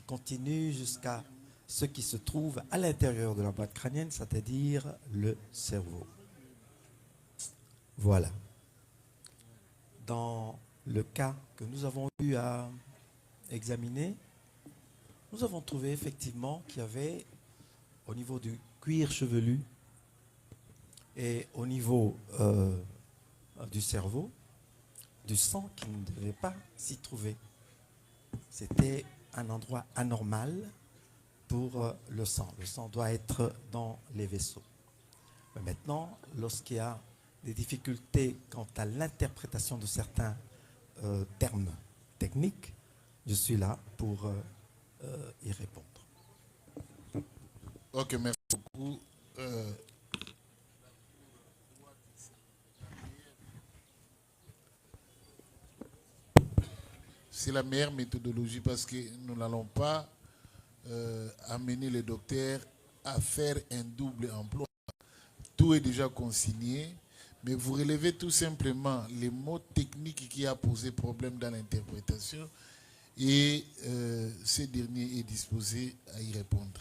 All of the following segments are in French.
continue jusqu'à ce qui se trouve à l'intérieur de la boîte crânienne, c'est-à-dire le cerveau. Voilà. Dans le cas que nous avons eu à examiner, nous avons trouvé effectivement qu'il y avait au niveau du cuir chevelu et au niveau du cerveau, du sang qui ne devait pas s'y trouver. C'était un endroit anormal pour le sang. Le sang doit être dans les vaisseaux. Mais maintenant, lorsqu'il y a des difficultés quant à l'interprétation de certains termes techniques, je suis là pour y répondre. Ok, merci beaucoup. C'est la meilleure méthodologie parce que nous n'allons pas amener le docteur à faire un double emploi. Tout est déjà consigné, mais vous relevez tout simplement les mots techniques qui a posé problème dans l'interprétation et ce dernier est disposé à y répondre.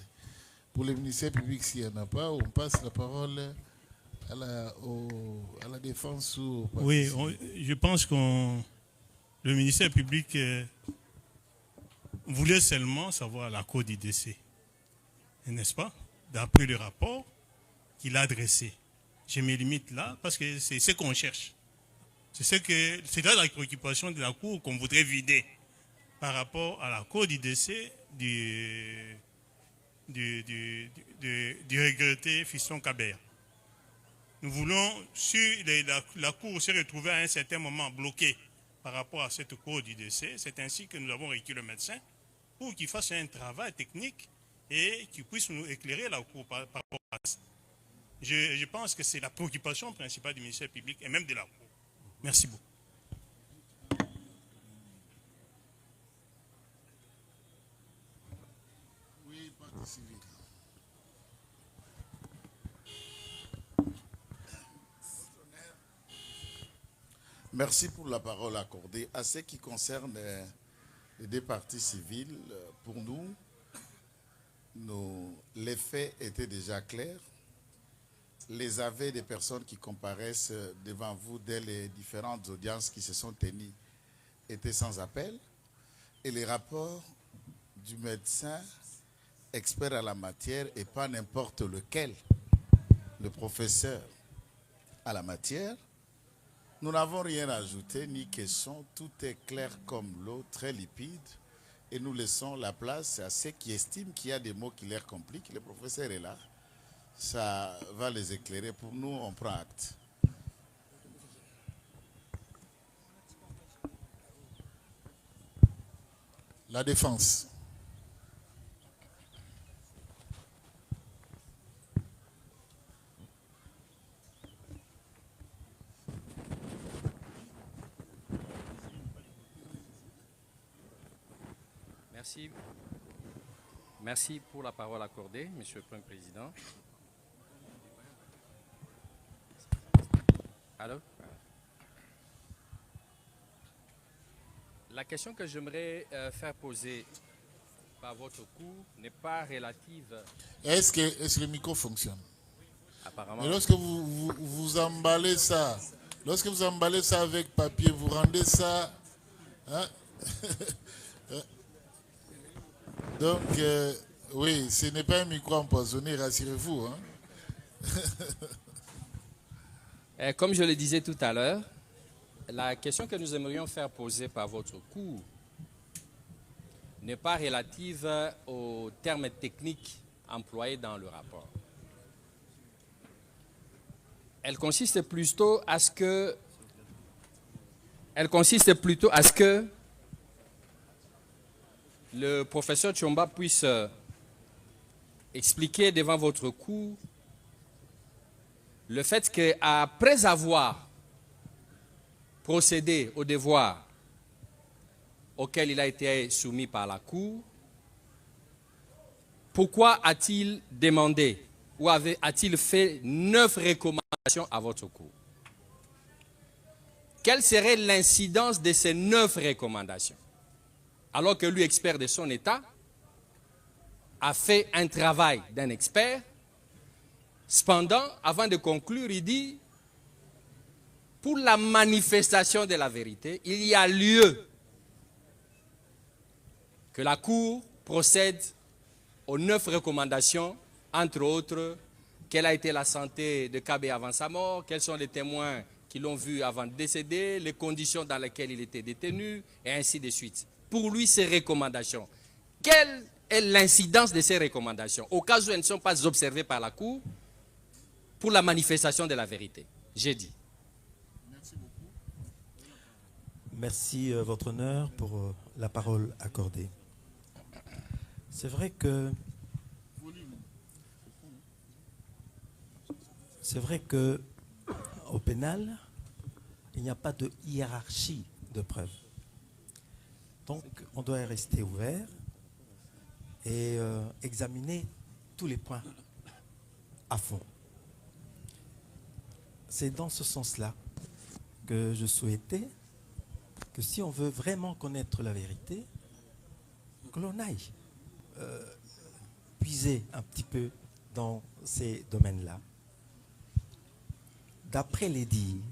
Pour le ministère public, s'il n'y en a pas, on passe la parole à la défense. Oui, je pense que le ministère public voulait seulement savoir la cause du décès, n'est-ce pas? D'après le rapport qu'il a dressé. Je me limite là parce que c'est ce qu'on cherche. C'est là la préoccupation de la Cour qu'on voudrait vider par rapport à la cause du décès du regretté Fiston Kabert. Nous voulons, si la Cour s'est retrouvée à un certain moment bloquée par rapport à cette cause du décès, c'est ainsi que nous avons requis le médecin pour qu'il fasse un travail technique et qu'il puisse nous éclairer la Cour par rapport à ça. Je pense que c'est la préoccupation principale du ministère public et même de la Cour. Merci beaucoup. Oui, partie civile. Merci pour la parole accordée. À ce qui concerne les deux parties civiles, pour nous, les faits étaient déjà clairs. Les aveux des personnes qui comparaissent devant vous dès les différentes audiences qui se sont tenues étaient sans appel. Et les rapports du médecin expert à la matière et pas n'importe lequel, le professeur à la matière, nous n'avons rien ajouté ni question, tout est clair comme l'eau, très limpide, et nous laissons la place à ceux qui estiment qu'il y a des mots qui leur compliquent. Le professeur est là, ça va les éclairer. Pour nous, on prend acte. La défense. Merci. Merci pour la parole accordée, Monsieur le Premier Président. Allô? La question que j'aimerais faire poser par votre cours n'est pas relative... Est-ce que le micro fonctionne? Apparemment. Mais lorsque vous emballez ça, avec papier, vous rendez ça... Hein? Donc, oui, ce n'est pas un micro empoisonné, rassurez-vous. Hein? Comme je le disais tout à l'heure, la question que nous aimerions faire poser par votre cours n'est pas relative aux termes techniques employés dans le rapport. Elle consiste plutôt à ce que le professeur Tchomba puisse expliquer devant votre cours le fait qu'après avoir procédé au devoir auquel il a été soumis par la Cour, pourquoi a-t-il demandé ou a-t-il fait 9 recommandations à votre Cour? Quelle serait l'incidence de ces 9 recommandations? Alors que lui, expert de son état, a fait un travail d'un expert. Cependant, avant de conclure, il dit, pour la manifestation de la vérité, il y a lieu que la Cour procède aux 9 recommandations, entre autres, quelle a été la santé de Kabé avant sa mort, quels sont les témoins qui l'ont vu avant de décéder, les conditions dans lesquelles il était détenu, et ainsi de suite. Pour lui, ces recommandations, quelle est l'incidence de ces recommandations, au cas où elles ne sont pas observées par la Cour, pour la manifestation de la vérité? J'ai dit. Merci, Votre Honneur, pour la parole accordée. C'est vrai que au pénal, il n'y a pas de hiérarchie de preuves. Donc, on doit rester ouvert et examiner tous les points à fond. C'est dans ce sens-là que je souhaitais que si on veut vraiment connaître la vérité, que l'on aille puiser un petit peu dans ces domaines-là. D'après les dires,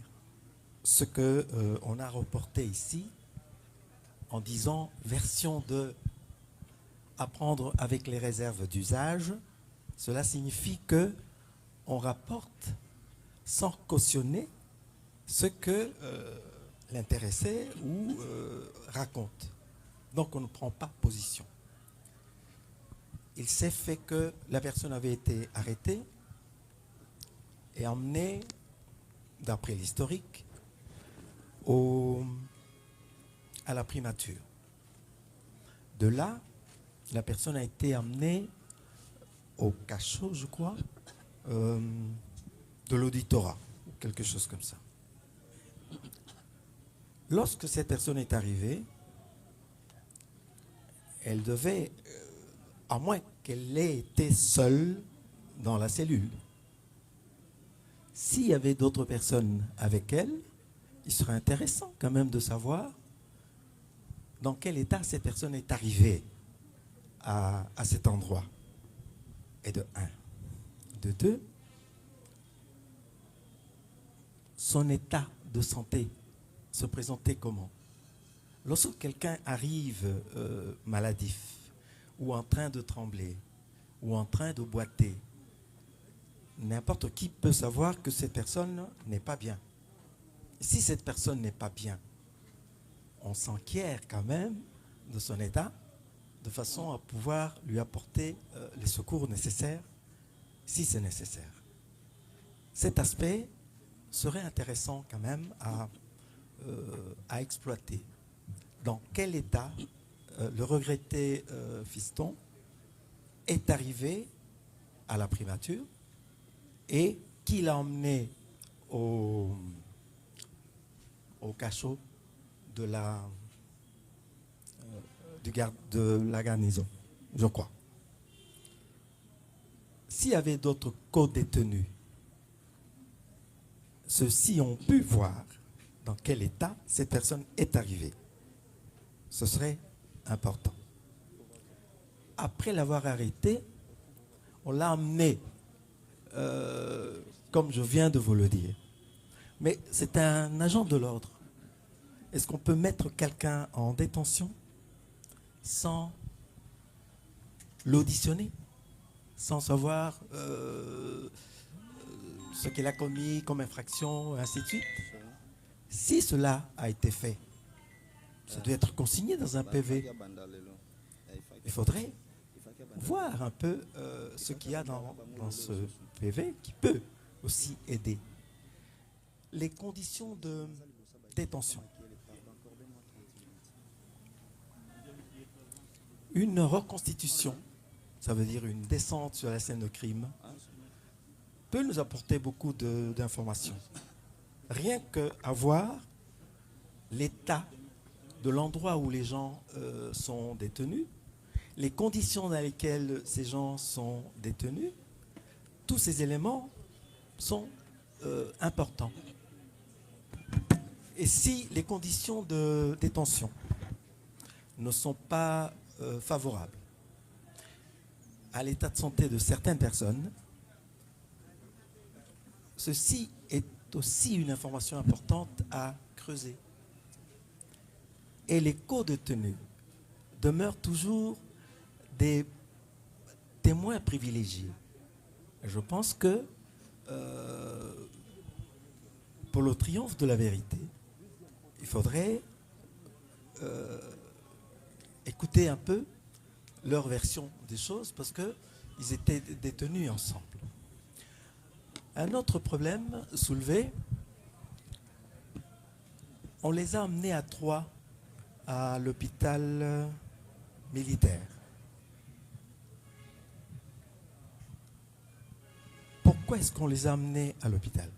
ce qu'on a reporté ici, en disant version de apprendre avec les réserves d'usage, cela signifie que on rapporte sans cautionner ce que l'intéressé ou raconte. Donc on ne prend pas position. Il s'est fait que la personne avait été arrêtée et emmenée, d'après l'historique, à la primature. De là, la personne a été emmenée au cachot, je crois, de l'auditorat, ou quelque chose comme ça. Lorsque cette personne est arrivée, elle devait, à moins qu'elle ait été seule dans la cellule, s'il y avait d'autres personnes avec elle, il serait intéressant quand même de savoir dans quel état cette personne est arrivée à cet endroit. Et de un. De deux, son état de santé se présentait comment? Lorsque quelqu'un arrive maladif, ou en train de trembler, ou en train de boiter, n'importe qui peut savoir que cette personne n'est pas bien. Si cette personne n'est pas bien, on s'enquiert quand même de son état, de façon à pouvoir lui apporter les secours nécessaires, si c'est nécessaire. Cet aspect serait intéressant quand même à exploiter. Dans quel état le regretté fiston est arrivé à la primature et qui l'a emmené au cachot de la garnison, je crois. S'il y avait d'autres co-détenus, ceux-ci ont pu voir dans quel état cette personne est arrivée. Ce serait important. Après l'avoir arrêté, on l'a emmené, comme je viens de vous le dire. Mais c'est un agent de l'ordre. Est-ce qu'on peut mettre quelqu'un en détention sans l'auditionner, sans savoir ce qu'il a commis comme infraction, ainsi de suite? Si cela a été fait, ça doit être consigné dans un PV. Il faudrait voir un peu ce qu'il y a dans ce PV qui peut aussi aider. Les conditions de détention. Une reconstitution, ça veut dire une descente sur la scène de crime, peut nous apporter beaucoup d'informations. Rien qu'à voir l'état de l'endroit où les gens sont détenus, les conditions dans lesquelles ces gens sont détenus, tous ces éléments sont importants. Et si les conditions de détention ne sont pas favorables, à l'état de santé de certaines personnes, ceci est aussi une information importante à creuser. Et les co-détenus demeurent toujours des témoins privilégiés. Je pense que pour le triomphe de la vérité, il faudrait écouter un peu leur version des choses parce qu'ils étaient détenus ensemble. Un autre problème soulevé, on les a emmenés à Troyes, à l'hôpital militaire. Pourquoi est-ce qu'on les a emmenés à l'hôpital?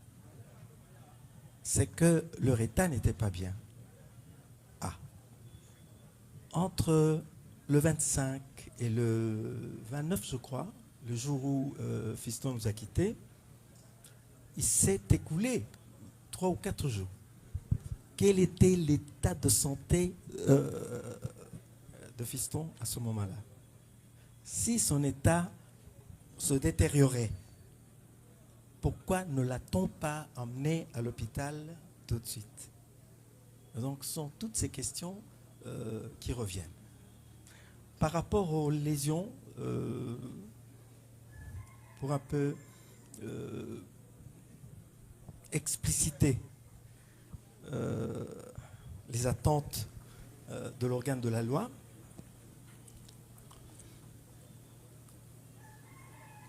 C'est que leur état n'était pas bien. Ah. Entre le 25 et le 29, je crois, le jour où Fiston nous a quittés, il s'est écoulé 3 ou 4 jours. Quel était l'état de santé de Fiston à ce moment-là? Si son état se détériorait, pourquoi ne l'a-t-on pas emmené à l'hôpital tout de suite? Donc, ce sont toutes ces questions qui reviennent. Par rapport aux lésions, pour un peu expliciter les attentes de l'organe de la loi,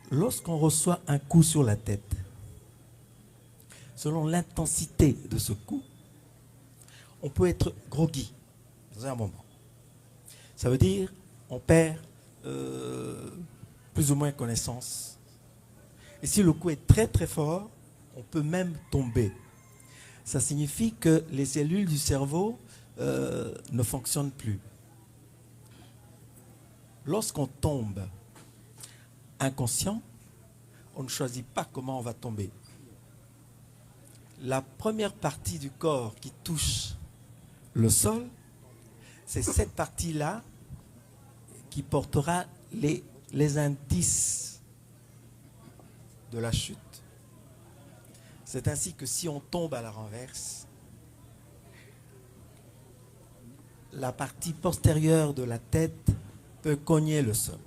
lorsqu'on reçoit un coup sur la tête, selon l'intensité de ce coup, on peut être groggy dans un moment. Ça veut dire on perd plus ou moins connaissance. Et si le coup est très très fort, on peut même tomber. Ça signifie que les cellules du cerveau ne fonctionnent plus. Lorsqu'on tombe inconscient, on ne choisit pas comment on va tomber. La première partie du corps qui touche le sol, c'est cette partie-là qui portera les indices de la chute. C'est ainsi que si on tombe à la renverse, la partie postérieure de la tête peut cogner le sol.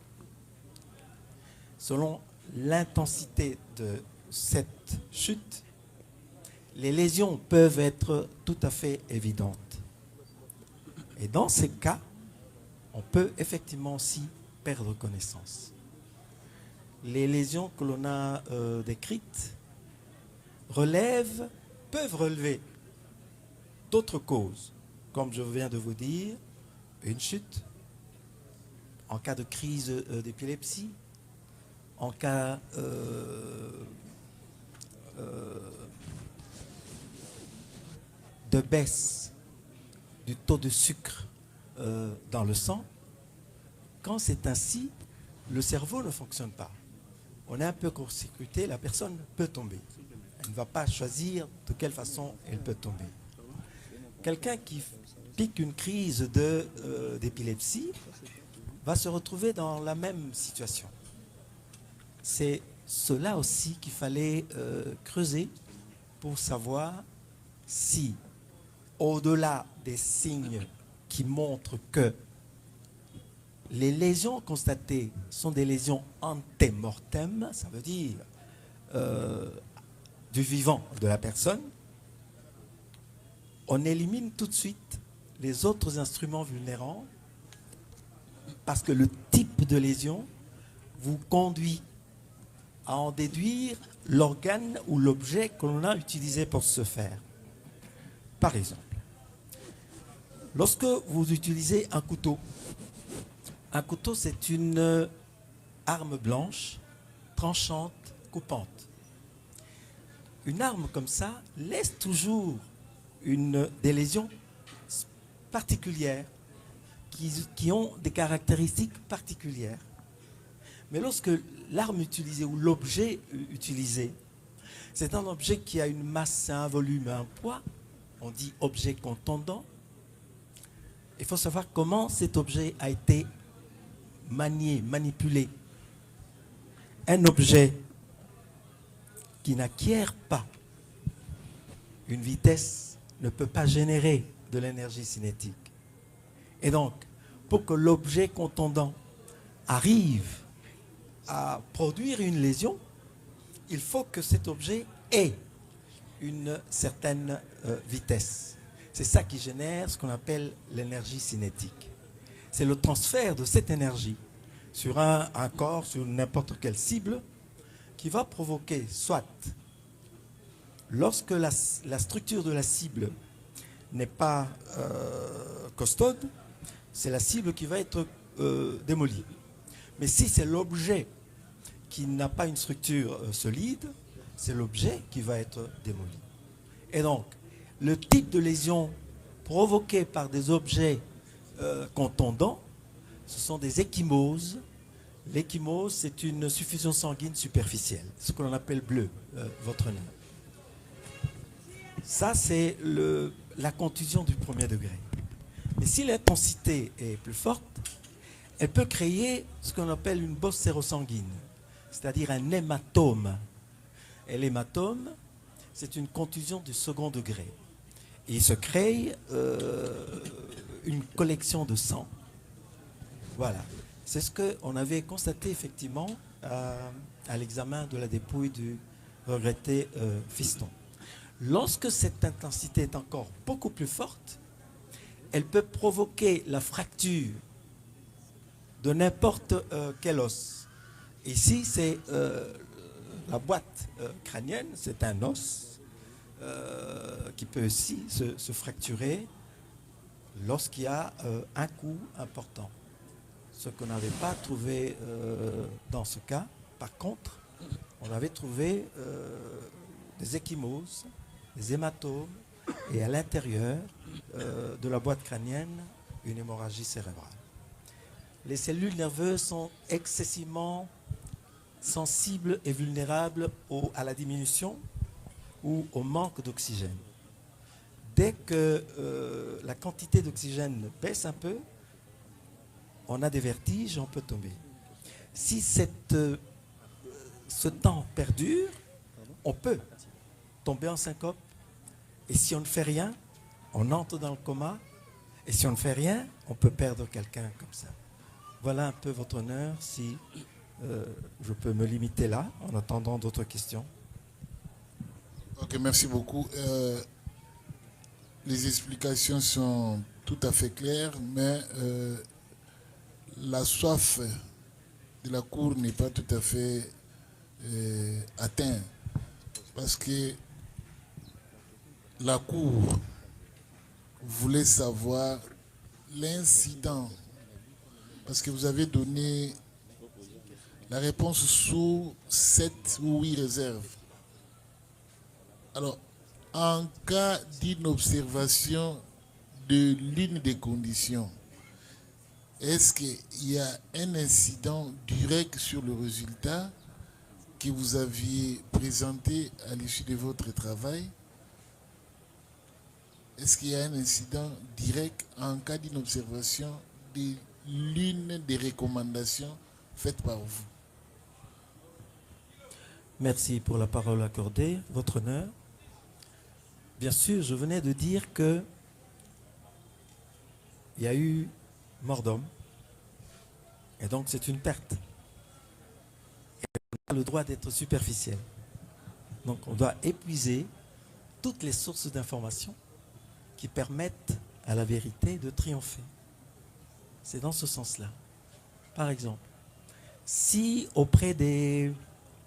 Selon l'intensité de cette chute, les lésions peuvent être tout à fait évidentes. Et dans ces cas, on peut effectivement aussi perdre connaissance. Les lésions que l'on a décrites peuvent relever d'autres causes, comme je viens de vous dire, une chute, en cas de crise d'épilepsie, en cas de baisse du taux de sucre dans le sang. Quand c'est ainsi, le cerveau ne fonctionne pas. On est un peu court-circuité, la personne peut tomber. Elle ne va pas choisir de quelle façon elle peut tomber. Quelqu'un qui pique une crise d'épilepsie va se retrouver dans la même situation. C'est cela aussi qu'il fallait creuser pour savoir si, au-delà des signes qui montrent que les lésions constatées sont des lésions antémortem, ça veut dire du vivant de la personne, on élimine tout de suite les autres instruments vulnérants parce que le type de lésion vous conduit à en déduire l'organe ou l'objet que l'on a utilisé pour ce faire. Par exemple, lorsque vous utilisez un couteau c'est une arme blanche, tranchante, coupante. Une arme comme ça laisse toujours des lésions particulières qui ont des caractéristiques particulières. Mais lorsque l'arme utilisée ou l'objet utilisé, c'est un objet qui a une masse, un volume, un poids, on dit objet contondant, il faut savoir comment cet objet a été manié, manipulé un objet qui n'acquiert pas une vitesse ne peut pas générer de l'énergie cinétique. Et donc, pour que l'objet contondant arrive à produire une lésion, il faut que cet objet ait une certaine vitesse. C'est ça qui génère ce qu'on appelle l'énergie cinétique. C'est le transfert de cette énergie sur un corps, sur n'importe quelle cible, qui va provoquer soit, lorsque la structure de la cible n'est pas costaude, c'est la cible qui va être démolie. Mais si c'est l'objet qui n'a pas une structure solide, c'est l'objet qui va être démoli. Et donc, le type de lésion provoquée par des objets contondants, ce sont des ecchymoses. L'ecchymose, c'est une suffusion sanguine superficielle, ce que l'on appelle bleu, votre nez. Ça, c'est la contusion du premier degré. Mais si l'intensité est plus forte, elle peut créer ce qu'on appelle une bosse sérosanguine, c'est-à-dire un hématome. Et l'hématome, c'est une contusion du second degré. Et il se crée une collection de sang. Voilà. C'est ce qu'on avait constaté effectivement à l'examen de la dépouille du regretté fiston. Lorsque cette intensité est encore beaucoup plus forte, elle peut provoquer la fracture de n'importe quel os. Ici, c'est la boîte crânienne, c'est un os qui peut aussi se fracturer lorsqu'il y a un coup important. Ce qu'on n'avait pas trouvé dans ce cas, par contre, on avait trouvé des ecchymoses, des hématomes et à l'intérieur de la boîte crânienne, une hémorragie cérébrale. Les cellules nerveuses sont excessivement sensibles et vulnérables à la diminution ou au manque d'oxygène. Dès que la quantité d'oxygène baisse un peu, on a des vertiges, on peut tomber. Si ce temps perdure, on peut tomber en syncope. Et si on ne fait rien, on entre dans le coma. Et si on ne fait rien, on peut perdre quelqu'un comme ça. Voilà un peu, votre honneur, si je peux me limiter là, en attendant d'autres questions. Ok, merci beaucoup. Les explications sont tout à fait claires, mais la soif de la Cour n'est pas tout à fait atteinte. Parce que la Cour voulait savoir l'incident. Parce que vous avez donné la réponse sous 7 ou 8 réserves. Alors, en cas d'inobservation de l'une des conditions, est-ce qu'il y a un incident direct sur le résultat que vous aviez présenté à l'issue de votre travail? Est-ce qu'il y a un incident direct en cas d'inobservation de l'une des recommandations faites par vous? Merci pour la parole accordée, votre honneur. Bien sûr, je venais de dire que il y a eu mort d'homme, et donc c'est une perte. Et on a le droit d'être superficiel. Donc on doit épuiser toutes les sources d'informations qui permettent à la vérité de triompher. C'est dans ce sens-là. Par exemple, si auprès des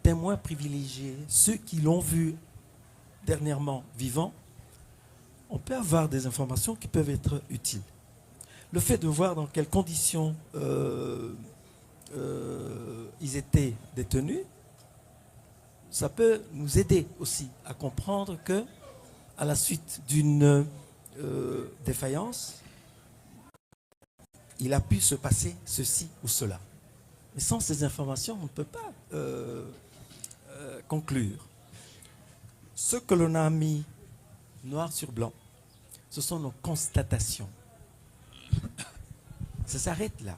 témoins privilégiés, ceux qui l'ont vu dernièrement vivant, on peut avoir des informations qui peuvent être utiles. Le fait de voir dans quelles conditions ils étaient détenus, ça peut nous aider aussi à comprendre que, à la suite d'une défaillance, il a pu se passer ceci ou cela. Mais sans ces informations, on ne peut pas conclure. Ce que l'on a mis noir sur blanc, ce sont nos constatations. Ça s'arrête là.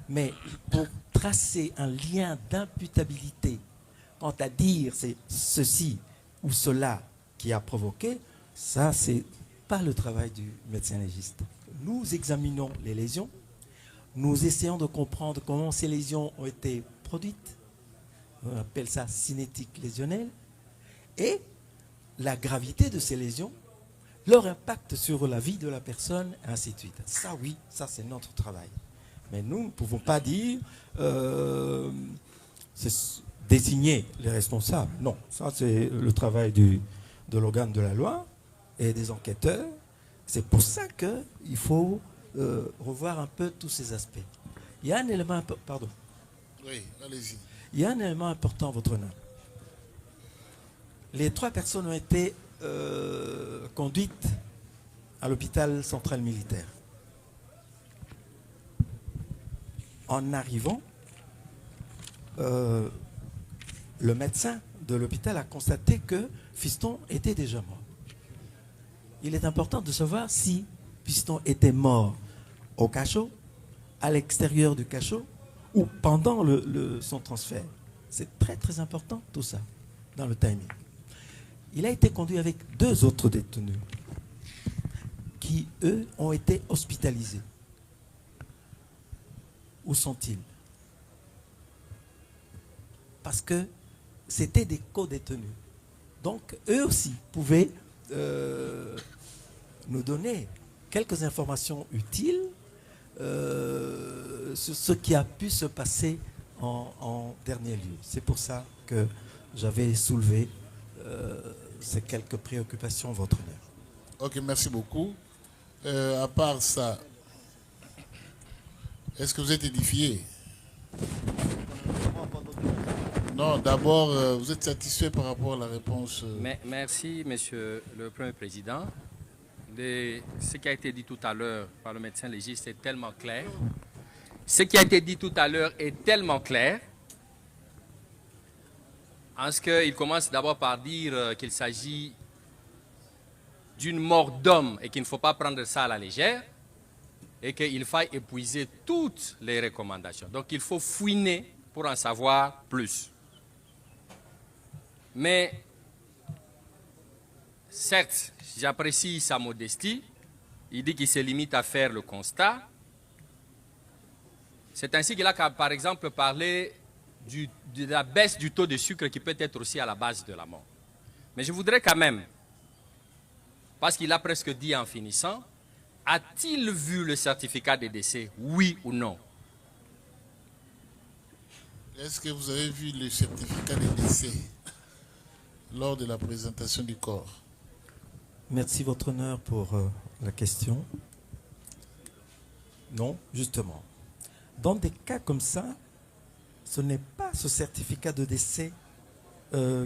Mais pour tracer un lien d'imputabilité quant à dire c'est ceci ou cela qui a provoqué, ça, c'est pas le travail du médecin légiste. Nous examinons les lésions, nous essayons de comprendre comment ces lésions ont été produites, on appelle ça cinétique lésionnelle, et la gravité de ces lésions, leur impact sur la vie de la personne, et ainsi de suite. Ça, oui, ça, c'est notre travail. Mais nous ne pouvons pas dire désigner les responsables. Non, ça, c'est le travail de l'organe de la loi et des enquêteurs. C'est pour ça qu'il faut revoir un peu tous ces aspects. Il y a un élément pardon. Oui, allez-y. Il y a un élément important, votre honneur. Les 3 personnes ont été conduites à l'hôpital central militaire. En arrivant, le médecin de l'hôpital a constaté que Fiston était déjà mort. Il est important de savoir si Fiston était mort au cachot, à l'extérieur du cachot ou pendant son transfert. C'est très très important tout ça dans le timing. Il a été conduit avec 2 autres détenus qui, eux, ont été hospitalisés. Où sont-ils? Parce que c'était des co-détenus. Donc, eux aussi pouvaient nous donner quelques informations utiles sur ce qui a pu se passer en dernier lieu. C'est pour ça que j'avais soulevé ces quelques préoccupations, votre honneur. Ok, merci beaucoup. À part ça, est-ce que vous êtes édifié? Non, d'abord, vous êtes satisfait par rapport à la réponse? Merci, Monsieur le Premier Président. Ce qui a été dit tout à l'heure par le médecin légiste est tellement clair. Ce qui a été dit tout à l'heure est tellement clair. En ce qu'il commence d'abord par dire qu'il s'agit d'une mort d'homme et qu'il ne faut pas prendre ça à la légère et qu'il faille épuiser toutes les recommandations. Donc il faut fouiner pour en savoir plus. Mais, certes, j'apprécie sa modestie. Il dit qu'il se limite à faire le constat. C'est ainsi qu'il a, par exemple, parlé de la baisse du taux de sucre qui peut être aussi à la base de la mort. Mais je voudrais quand même, parce qu'il a presque dit en finissant, a-t-il vu le certificat de décès, oui ou non? Est-ce que vous avez vu le certificat de décès lors de la présentation du corps? Merci, votre honneur, pour la question. Non, justement. Dans des cas comme ça, ce n'est pas ce certificat de décès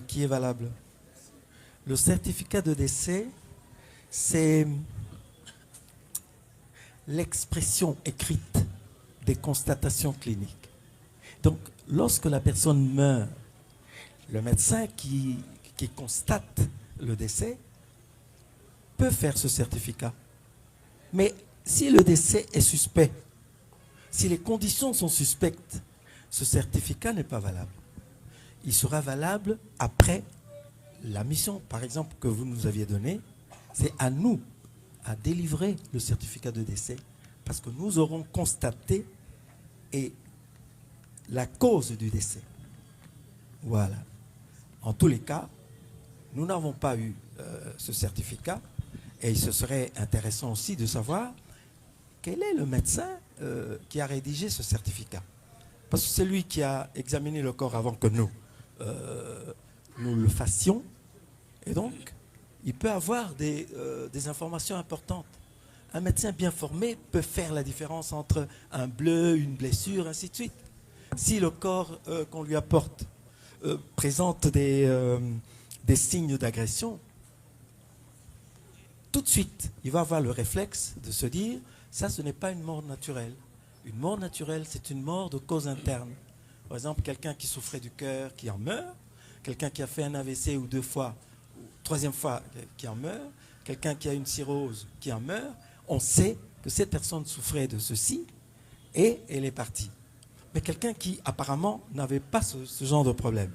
qui est valable. Le certificat de décès, c'est l'expression écrite des constatations cliniques. Donc, lorsque la personne meurt, le médecin qui constate le décès peut faire ce certificat. Mais si le décès est suspect, si les conditions sont suspectes, ce certificat n'est pas valable. Il sera valable après la mission, par exemple, que vous nous aviez donnée. C'est à nous à délivrer le certificat de décès parce que nous aurons constaté la cause du décès. Voilà. En tous les cas, nous n'avons pas eu ce certificat et ce serait intéressant aussi de savoir quel est le médecin qui a rédigé ce certificat. Parce que c'est lui qui a examiné le corps avant que nous le fassions. Et donc, il peut avoir des informations importantes. Un médecin bien formé peut faire la différence entre un bleu, une blessure, ainsi de suite. Si le corps qu'on lui apporte présente des signes d'agression, tout de suite, il va avoir le réflexe de se dire, ça, ce n'est pas une mort naturelle. Une mort naturelle, c'est une mort de cause interne. Par exemple, quelqu'un qui souffrait du cœur, qui en meurt, quelqu'un qui a fait un AVC ou 2 fois, ou 3e fois, qui en meurt, quelqu'un qui a une cirrhose, qui en meurt, on sait que cette personne souffrait de ceci et elle est partie. mais quelqu'un qui apparemment n'avait pas ce genre de problème.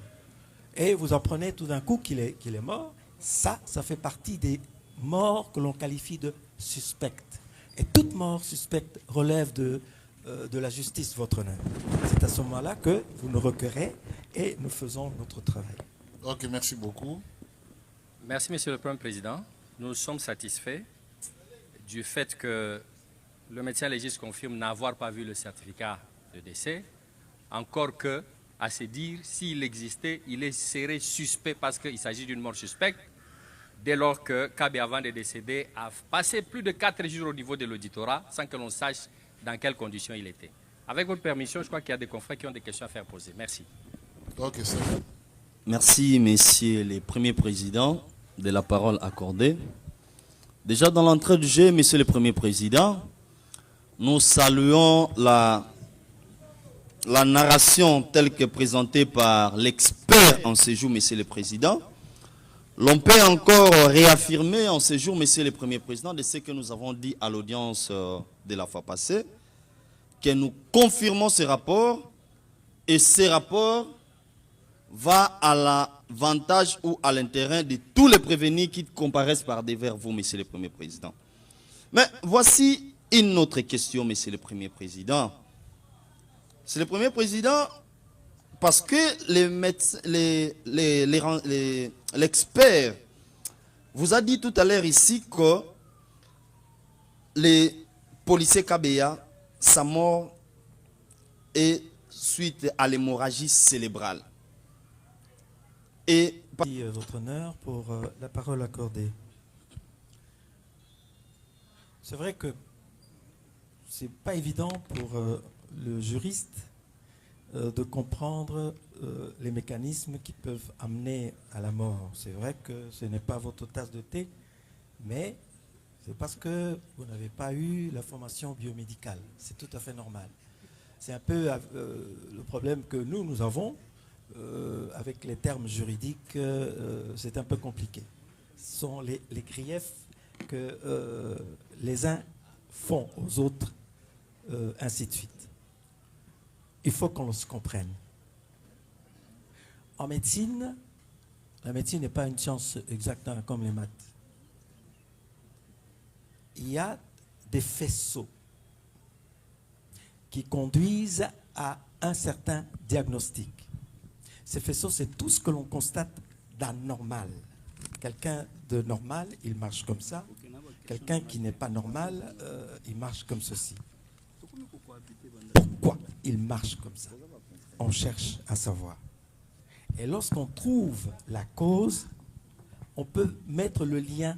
Et vous apprenez tout d'un coup qu'il est mort. Ça fait partie des morts que l'on qualifie de suspectes. Et toute mort suspecte relève de la justice, votre honneur. C'est à ce moment-là que vous nous requérez et nous faisons notre travail. Ok, merci beaucoup. Merci, Monsieur le Premier Président. Nous sommes satisfaits du fait que le médecin légiste confirme n'avoir pas vu le certificat de décès, encore que, à se dire, s'il existait, il serait suspect parce qu'il s'agit d'une mort suspecte, dès lors que Kabé, avant de décéder, a passé plus de 4 jours au niveau de l'auditorat sans que l'on sache dans quelles conditions il était. Avec votre permission, je crois qu'il y a des confrères qui ont des questions à faire poser. Merci. Ok, c'est bon. Merci, messieurs les premiers présidents, de la parole accordée. Déjà dans l'entrée du jeu, messieurs les premiers présidents, nous saluons la narration telle que présentée par l'expert en séjour, messieurs les présidents. L'on peut encore réaffirmer en séjour, messieurs les premiers présidents, de ce que nous avons dit à l'audience de la fois passée, que nous confirmons ces rapports, et ces rapports va à l'avantage ou à l'intérêt de tous les prévenus qui comparaissent par devers vous, messieurs les premiers présidents. Mais voici une autre question, messieurs les premiers présidents. C'est le premier président, parce que l'expert vous a dit tout à l'heure ici que les policiers Kabéa, sa mort est suite à l'hémorragie cérébrale. Et Merci, votre honneur, pour la parole accordée. C'est vrai que c'est pas évident pour le juriste de comprendre les mécanismes qui peuvent amener à la mort. C'est vrai que ce n'est pas votre tasse de thé, mais c'est parce que vous n'avez pas eu la formation biomédicale. C'est tout à fait normal. C'est un peu le problème que nous avons. Avec les termes juridiques, c'est un peu compliqué. Ce sont les griefs que les uns font aux autres, ainsi de suite. Il faut qu'on se comprenne. En médecine, la médecine n'est pas une science exacte comme les maths. Il y a des faisceaux qui conduisent à un certain diagnostic. Ces faisceaux, c'est tout ce que l'on constate d'anormal. Quelqu'un de normal, il marche comme ça. Quelqu'un qui n'est pas normal, il marche comme ceci. Pourquoi il marche comme ça? On cherche à savoir. Et lorsqu'on trouve la cause, on peut mettre le lien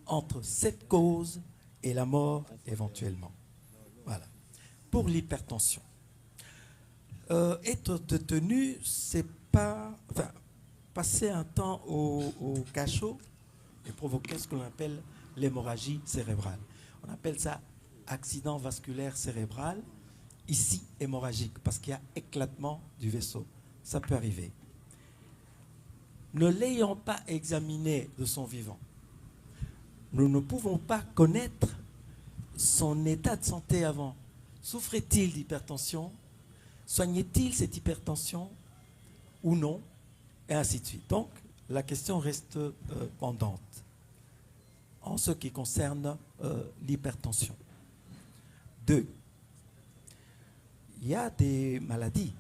entre cette cause et la mort éventuellement. Voilà. Pour l'hypertension. Être détenu, c'est pas... Enfin, passer un temps au cachot et provoquer ce qu'on appelle l'hémorragie cérébrale. On appelle ça accident vasculaire cérébral, ici hémorragique, parce qu'il y a éclatement du vaisseau. Ça peut arriver. Ne l'ayant pas examiné de son vivant, nous ne pouvons pas connaître son état de santé avant. Souffrait-il d'hypertension? Soignait-il cette hypertension ou non? Et ainsi de suite. Donc, la question reste pendante en ce qui concerne l'hypertension. 2. Il y a des maladies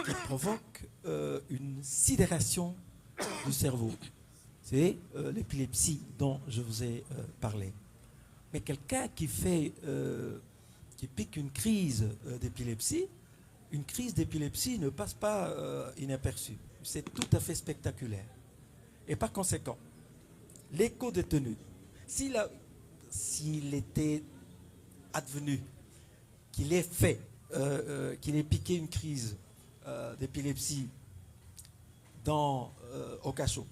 qui provoquent une sidération du cerveau. C'est l'épilepsie dont je vous ai parlé. Mais quelqu'un qui pique une crise d'épilepsie, une crise d'épilepsie ne passe pas inaperçue. C'est tout à fait spectaculaire. Et par conséquent, l'éco-détenu, s'il était advenu qu'il ait fait, qu'il ait piqué une crise d'épilepsie au cachot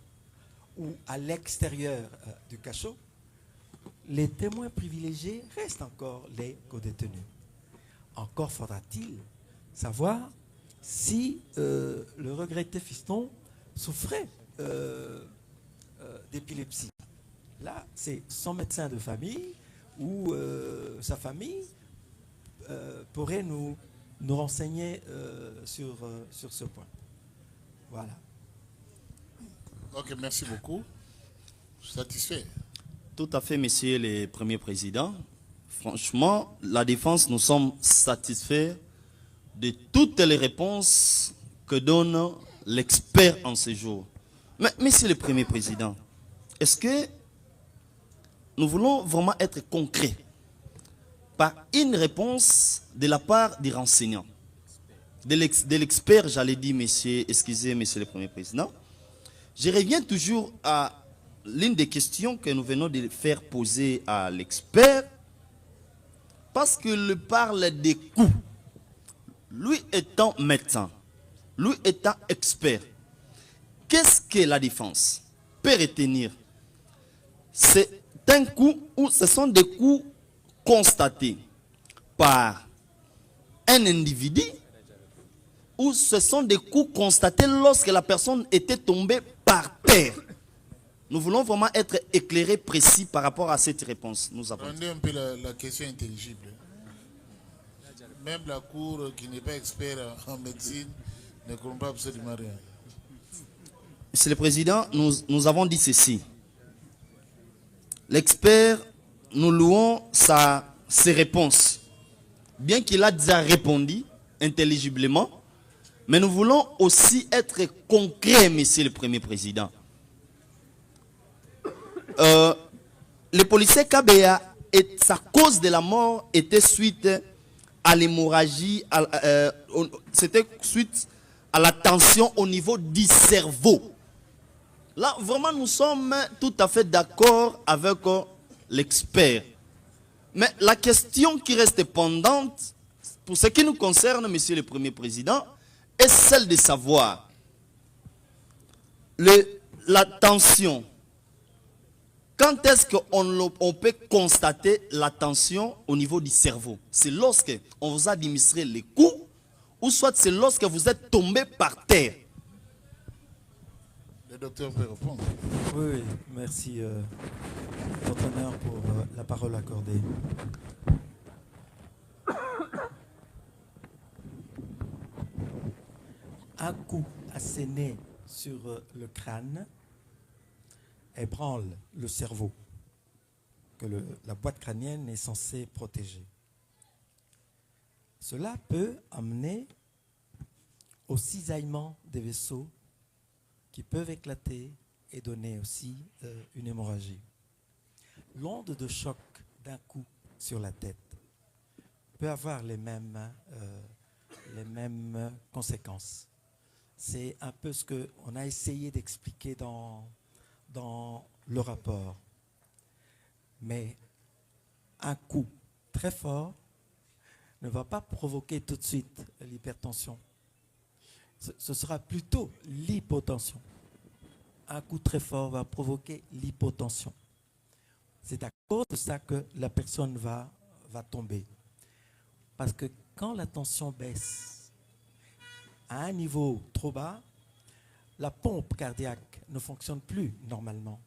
ou à l'extérieur du cachot, les témoins privilégiés restent encore les co-détenus. Encore faudra-t-il savoir si le regretté fiston souffrait d'épilepsie. Là, c'est son médecin de famille ou sa famille pourrait nous nous renseigner sur ce point. Voilà. Ok, merci beaucoup. Satisfait. Tout à fait, Monsieur le Premier Président. Franchement, la défense, nous sommes satisfaits de toutes les réponses que donne l'expert en séjour. Mais, Monsieur le Premier Président, est-ce que nous voulons vraiment être concrets par une réponse de la part des renseignants, de l'expert, j'allais dire, excusez, Monsieur le Premier Président. Je reviens toujours à l'une des questions que nous venons de faire poser à l'expert, parce qu'il parle des coûts. Lui étant médecin, lui étant expert, qu'est-ce que la défense peut retenir? C'est un coût ou ce sont des coûts constatés par un individu ou ce sont des coups constatés lorsque la personne était tombée par terre? Nous voulons vraiment être éclairés, précis par rapport à cette réponse. Nous avons Rendez un peu la question intelligible. Même la Cour qui n'est pas expert en médecine ne comprend absolument rien. Monsieur le Président, nous avons dit ceci. L'expert, nous louons ses réponses. Bien qu'il a déjà répondu intelligiblement, mais nous voulons aussi être concrets, Monsieur le Premier Président. Le policier Kabea, sa cause de la mort était suite à l'hémorragie, c'était suite à la tension au niveau du cerveau. Là, vraiment, nous sommes tout à fait d'accord avec l'expert. Mais la question qui reste pendante, pour ce qui nous concerne, Monsieur le Premier Président, est celle de savoir la tension. Quand est-ce qu'on peut constater la tension au niveau du cerveau? C'est lorsque on vous a administré les coups ou soit c'est lorsque vous êtes tombé par terre? Le docteur peut répondre. Oui, merci, votre honneur, pour la parole accordée. Un coup asséné sur le crâne ébranle le cerveau que la boîte crânienne est censée protéger. Cela peut amener au cisaillement des vaisseaux qui peuvent éclater et donner aussi une hémorragie. L'onde de choc d'un coup sur la tête peut avoir les mêmes conséquences. C'est un peu ce qu'on a essayé d'expliquer dans le rapport. Mais un coup très fort ne va pas provoquer tout de suite l'hypertension. Ce sera plutôt l'hypotension. Un coup très fort va provoquer l'hypotension. C'est à cause de ça que la personne va tomber. Parce que quand la tension baisse à un niveau trop bas, la pompe cardiaque ne fonctionne plus normalement.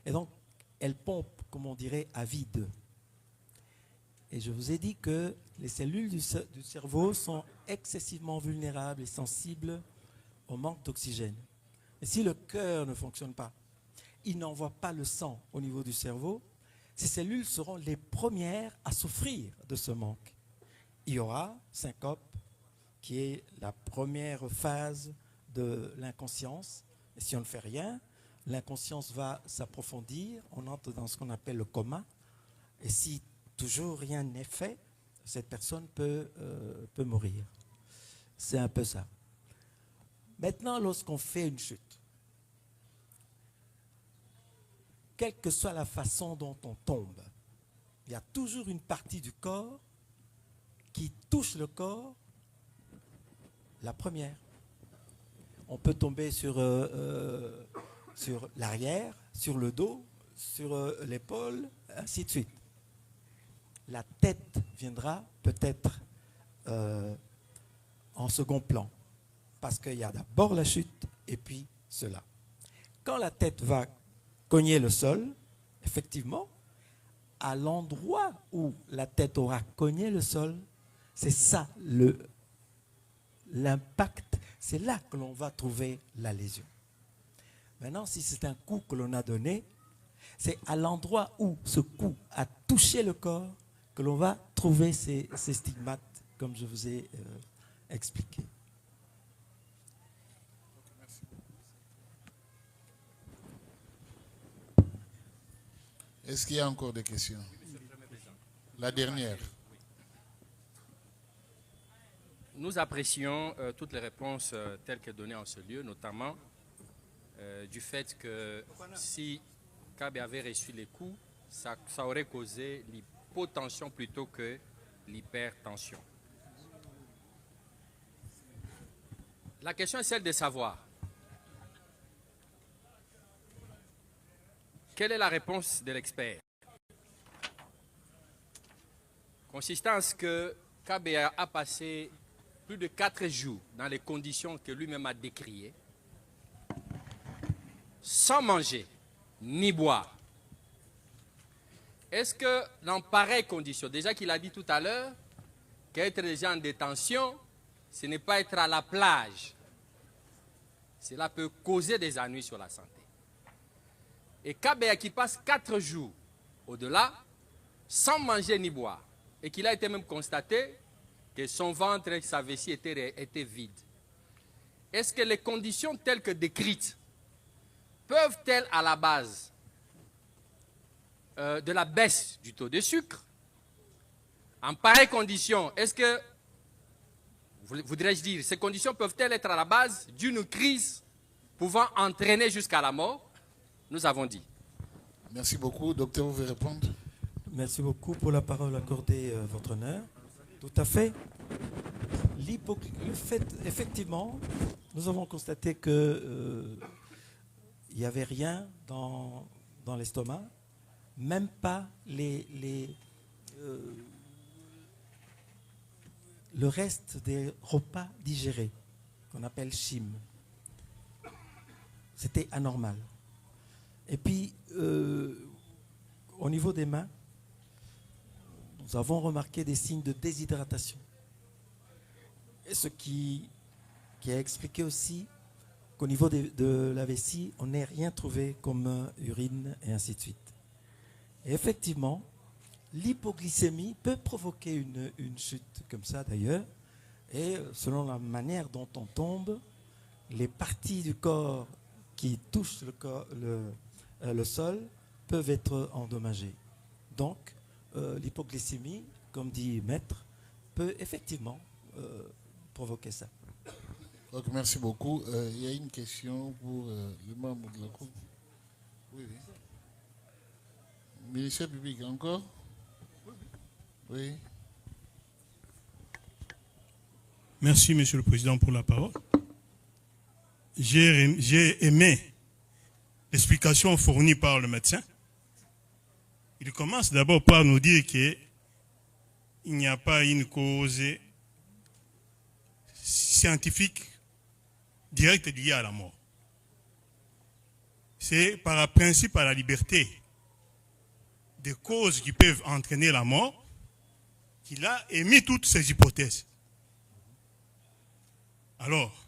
Et donc, elle pompe, comme on dirait, à vide. Et je vous ai dit que les cellules du cerveau sont excessivement vulnérables et sensibles au manque d'oxygène. Et si le cœur ne fonctionne pas, il n'envoie pas le sang au niveau du cerveau, ces cellules seront les premières à souffrir de ce manque. Il y aura syncope, qui est la première phase de l'inconscience. Et si on ne fait rien, l'inconscience va s'approfondir, on entre dans ce qu'on appelle le coma. Et si toujours rien n'est fait, cette personne peut mourir. C'est un peu ça. Maintenant, lorsqu'on fait une chute, quelle que soit la façon dont on tombe, il y a toujours une partie du corps qui touche le corps, la première. On peut tomber sur l'arrière, sur le dos, sur l'épaule, ainsi de suite. La tête viendra peut-être en second plan, parce qu'il y a d'abord la chute et puis cela. Quand la tête va cogner le sol, effectivement, à l'endroit où la tête aura cogné le sol, C'est ça l'impact. C'est là que l'on va trouver la lésion. Maintenant, si c'est un coup que l'on a donné, c'est à l'endroit où ce coup a touché le corps que l'on va trouver ces stigmates, comme je vous ai expliqué. Est-ce qu'il y a encore des questions? La dernière. Nous apprécions toutes les réponses telles que données en ce lieu, notamment du fait que si Kabe avait reçu les coups, ça aurait causé l'hypotension plutôt que l'hypertension. La question est celle de savoir quelle est la réponse de l'expert consistant à ce que Kabe a passé plus de 4 jours dans les conditions que lui-même a décriées, sans manger ni boire. Est-ce que dans pareilles conditions, déjà qu'il a dit tout à l'heure qu'être déjà en détention, ce n'est pas être à la plage. Cela peut causer des ennuis sur la santé. Et Kabeya qui passe 4 jours au-delà, sans manger ni boire, et qu'il a été même constaté que son ventre et sa vessie étaient vides. Est-ce que les conditions telles que décrites peuvent-elles à la base de la baisse du taux de sucre? En pareilles conditions, est-ce que, voudrais-je dire, ces conditions peuvent-elles être à la base d'une crise pouvant entraîner jusqu'à la mort? Nous avons dit. Merci beaucoup. Docteur, vous voulez répondre? Merci beaucoup pour la parole accordée, votre honneur. Tout à fait. Le fait, effectivement, nous avons constaté que il n'y avait rien dans l'estomac, même pas le reste des repas digérés, qu'on appelle chim. C'était anormal. Et puis, au niveau des mains, nous avons remarqué des signes de déshydratation. Et ce qui a expliqué aussi qu'au niveau de la vessie, on n'ait rien trouvé comme urine et ainsi de suite. Et effectivement, l'hypoglycémie peut provoquer une chute comme ça d'ailleurs. Et selon la manière dont on tombe, les parties du corps qui touchent le sol peuvent être endommagées. Donc, l'hypoglycémie, comme dit Maître, peut effectivement provoquer ça. Donc, merci beaucoup. Il y a une question pour le membre de la Cour. Oui, oui. Ministère public, encore? Oui. Merci, Monsieur le Président, pour la parole. J'ai aimé l'explication fournie par le médecin. Il commence d'abord par nous dire qu'il n'y a pas une cause scientifique directe liée à la mort. C'est par principe à la liberté des causes qui peuvent entraîner la mort qu'il a émis toutes ces hypothèses. Alors,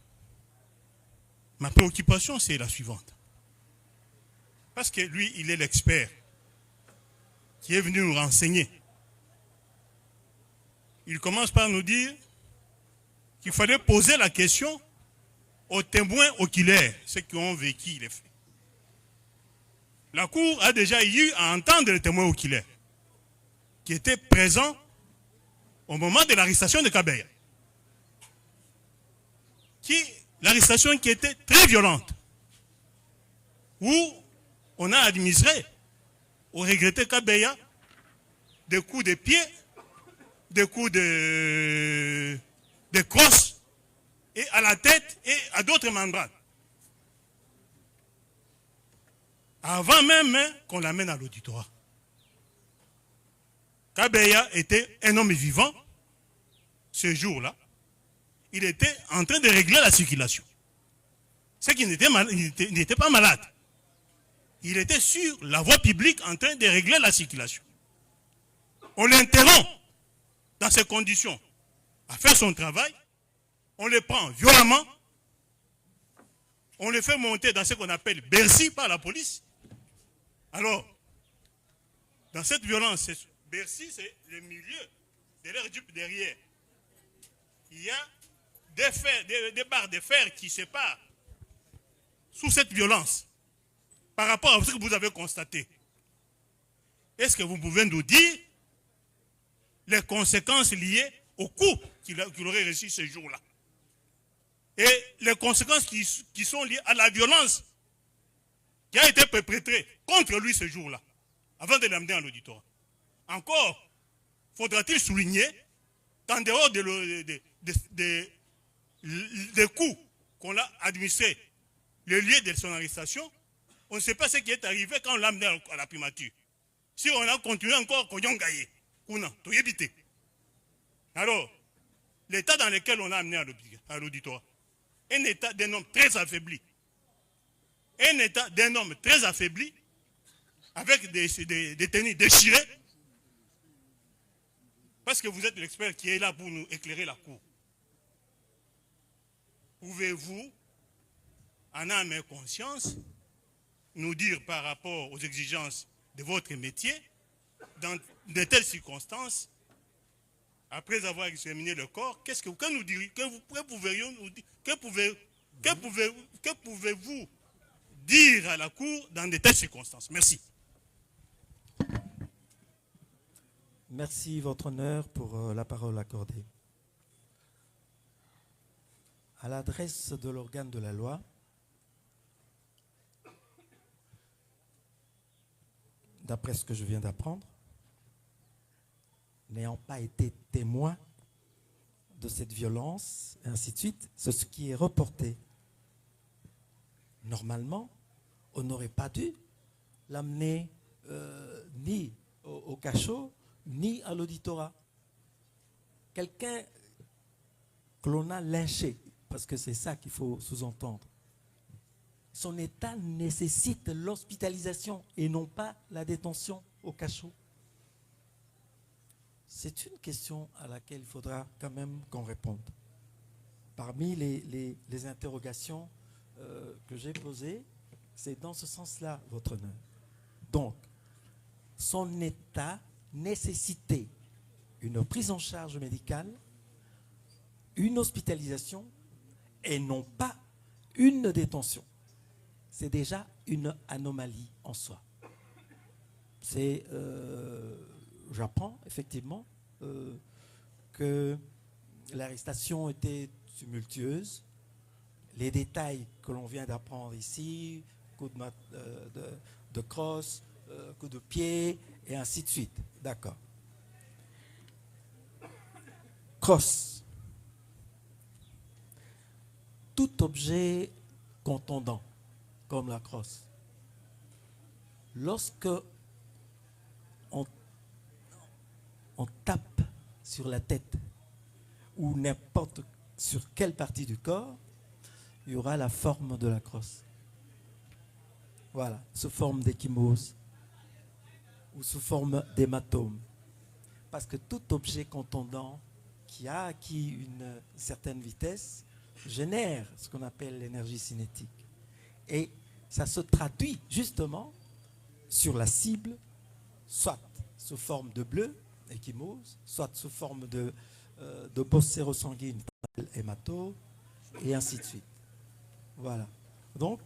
ma préoccupation, c'est la suivante. Parce que lui, il est l'expert qui est venu nous renseigner. Il commence par nous dire qu'il fallait poser la question aux témoins oculaires, ceux qui ont vécu les faits. La Cour a déjà eu à entendre les témoins oculaires qui étaient présents au moment de l'arrestation de Kabeya. L'arrestation qui était très violente, où on a administré au regretté Kabeya des coups de pied, des coups de crosse, et à la tête et à d'autres membranes. Avant même qu'on l'amène à l'auditoire. Kabeya était un homme vivant ce jour-là. Il était en train de régler la circulation. C'est qu'il n'était pas malade. Il était sur la voie publique en train de régler la circulation. On l'interrompt dans ces conditions. à faire son travail, on les prend violemment, on les fait monter dans ce qu'on appelle Bercy par la police. Alors, dans cette violence, Bercy, c'est le milieu de leur jupe derrière. Il y a des barres de fer qui séparent sous cette violence par rapport à ce que vous avez constaté. Est-ce que vous pouvez nous dire les conséquences liées au coup qu'il aurait reçu ce jour-là et les conséquences qui sont liées à la violence qui a été perpétrée contre lui ce jour-là, avant de l'amener à l'auditoire. Encore, faudra-t-il souligner qu'en dehors des coups qu'on a administrés, le lieu de son arrestation, on ne sait pas ce qui est arrivé quand on l'a amené à la primature. Si on a continué encore, qu'on y gaillé, qu'on a tout évité. Alors, l'état dans lequel on a amené à l'auditoire, un état d'un homme très affaibli, un état d'un homme très affaibli, avec des détenus déchirés, parce que vous êtes l'expert qui est là pour nous éclairer la cour. Pouvez-vous, en âme et conscience, nous dire par rapport aux exigences de votre métier, dans de telles circonstances, après avoir examiné le corps, que nous diriez, que pouvez-vous dire à la Cour dans de telles circonstances? Merci. Merci, Votre Honneur, pour la parole accordée. À l'adresse de l'organe de la loi, d'après ce que je viens d'apprendre, n'ayant pas été témoin de cette violence, et ainsi de suite, c'est ce qui est reporté. Normalement, on n'aurait pas dû l'amener ni au cachot, ni à l'auditorat. Quelqu'un que l'on a lynché, parce que c'est ça qu'il faut sous-entendre, son état nécessite l'hospitalisation et non pas la détention au cachot. C'est une question à laquelle il faudra quand même qu'on réponde. Parmi les interrogations que j'ai posées, c'est dans ce sens-là, Votre Honneur. Donc, son état nécessitait une prise en charge médicale, une hospitalisation et non pas une détention. C'est déjà une anomalie en soi. J'apprends effectivement que l'arrestation était tumultueuse. Les détails que l'on vient d'apprendre ici, coup de crosse, coup de pied, et ainsi de suite. D'accord. Crosse. Tout objet contondant, comme la crosse, lorsque on tape sur la tête ou n'importe sur quelle partie du corps, il y aura la forme de la crosse. Voilà, sous forme d'échymose ou sous forme d'hématome. Parce que tout objet contondant qui a acquis une certaine vitesse génère ce qu'on appelle l'énergie cinétique. Et ça se traduit justement sur la cible, soit sous forme de bleu, échymose, soit sous forme de bosse sérosanguine, hématome, et ainsi de suite. Voilà. Donc,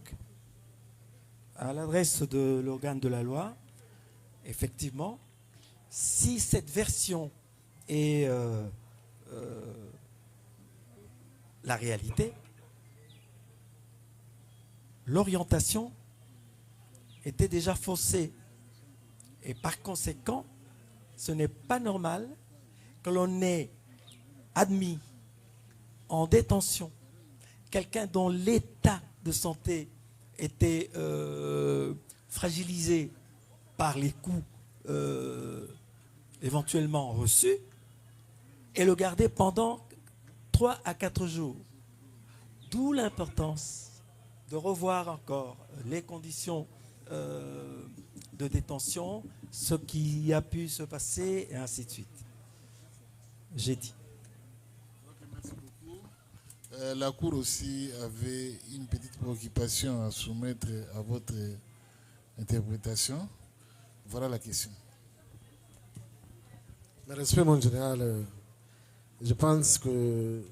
à l'adresse de l'organe de la loi, effectivement, si cette version est la réalité, l'orientation était déjà faussée. Et par conséquent, ce n'est pas normal que l'on ait admis en détention quelqu'un dont l'état de santé était fragilisé par les coups éventuellement reçus et le garder pendant 3 à 4 jours. D'où l'importance de revoir encore les conditions de détention, ce qui a pu se passer, et ainsi de suite. J'ai dit. La Cour aussi avait une petite préoccupation à soumettre à votre interprétation. Voilà la question. Le respect, mon général, je pense que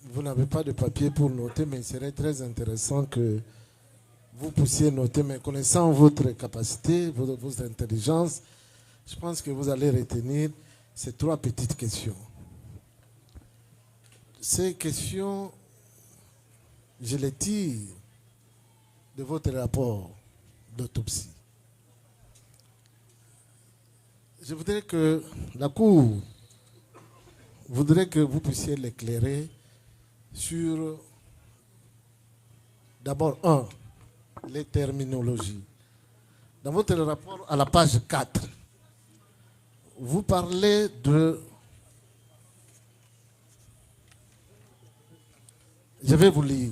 vous n'avez pas de papier pour noter, mais il serait très intéressant que vous puissiez noter. Mais connaissant votre capacité, votre intelligence, je pense que vous allez retenir ces 3 petites questions. Ces questions, je les tire de votre rapport d'autopsie. Je voudrais que la Cour voudrait que vous puissiez l'éclairer sur, d'abord, les terminologies. Dans votre rapport, à la page 4, vous parlez de... Je vais vous lire.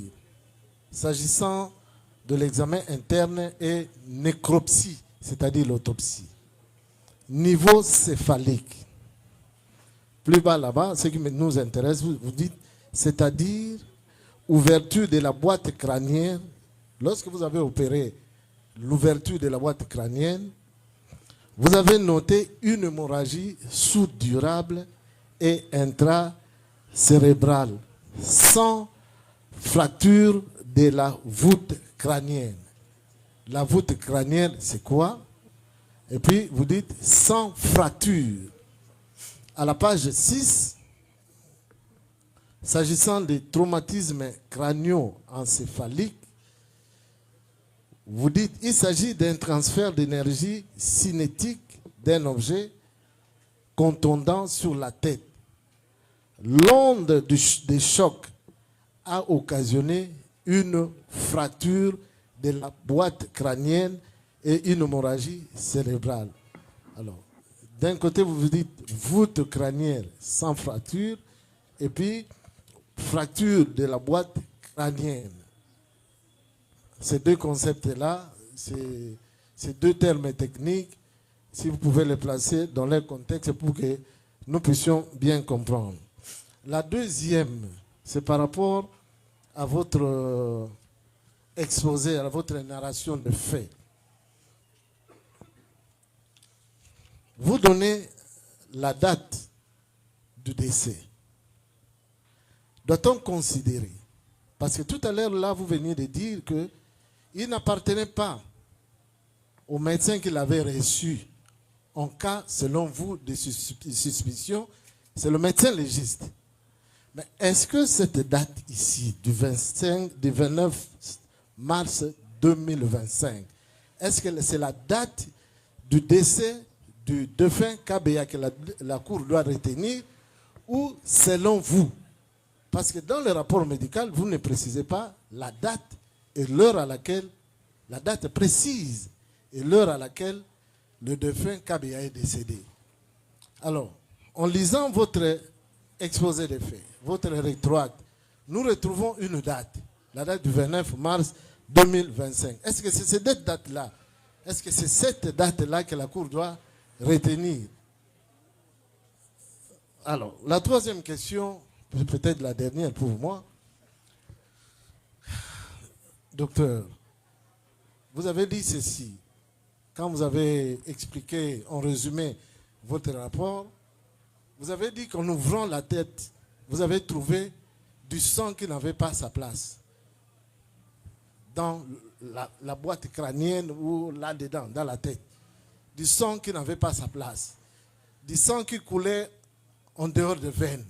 S'agissant de l'examen interne et nécropsie, c'est-à-dire l'autopsie. Niveau céphalique. Plus bas là-bas, ce qui nous intéresse, vous dites, c'est-à-dire ouverture de la boîte crânienne. Lorsque vous avez opéré l'ouverture de la boîte crânienne, vous avez noté une hémorragie sous-durable et intracérébrale, sans fracture de la voûte crânienne. La voûte crânienne, c'est quoi? Et puis, vous dites sans fracture. À la page 6, s'agissant des traumatismes crânio-encéphaliques, vous dites il s'agit d'un transfert d'énergie cinétique d'un objet contondant sur la tête. L'onde des chocs a occasionné une fracture de la boîte crânienne et une hémorragie cérébrale. Alors, d'un côté, vous vous dites voûte crânienne sans fracture, et puis fracture de la boîte crânienne. Ces 2 concepts-là, ces 2 termes techniques, si vous pouvez les placer dans leur contexte pour que nous puissions bien comprendre. La deuxième, c'est par rapport à votre exposé, à votre narration de faits. Vous donnez la date du décès. Doit-on considérer? Parce que tout à l'heure, là, vous veniez de dire qu'il n'appartenait pas au médecin qui l'avait reçu. En cas, selon vous, de suspicion, c'est le médecin légiste. Mais est-ce que cette date ici, du 29 mars 2025, est-ce que c'est la date du décès du défunt KBA que la Cour doit retenir, ou selon vous? Parce que dans le rapport médical, vous ne précisez pas la date et l'heure à laquelle, la date précise et l'heure à laquelle le défunt KBA est décédé. Alors, en lisant votre exposé des faits, votre rétroacte, nous retrouvons une date, la date du 29 mars 2025. Est-ce que c'est cette date-là? Est-ce que c'est cette date-là que la Cour doit retenir? Alors, la troisième question, peut-être la dernière pour moi. Docteur, vous avez dit ceci. Quand vous avez expliqué en résumé votre rapport, vous avez dit qu'en ouvrant la tête, vous avez trouvé du sang qui n'avait pas sa place dans la boîte crânienne ou là-dedans, dans la tête. Du sang qui n'avait pas sa place. Du sang qui coulait en dehors des veines.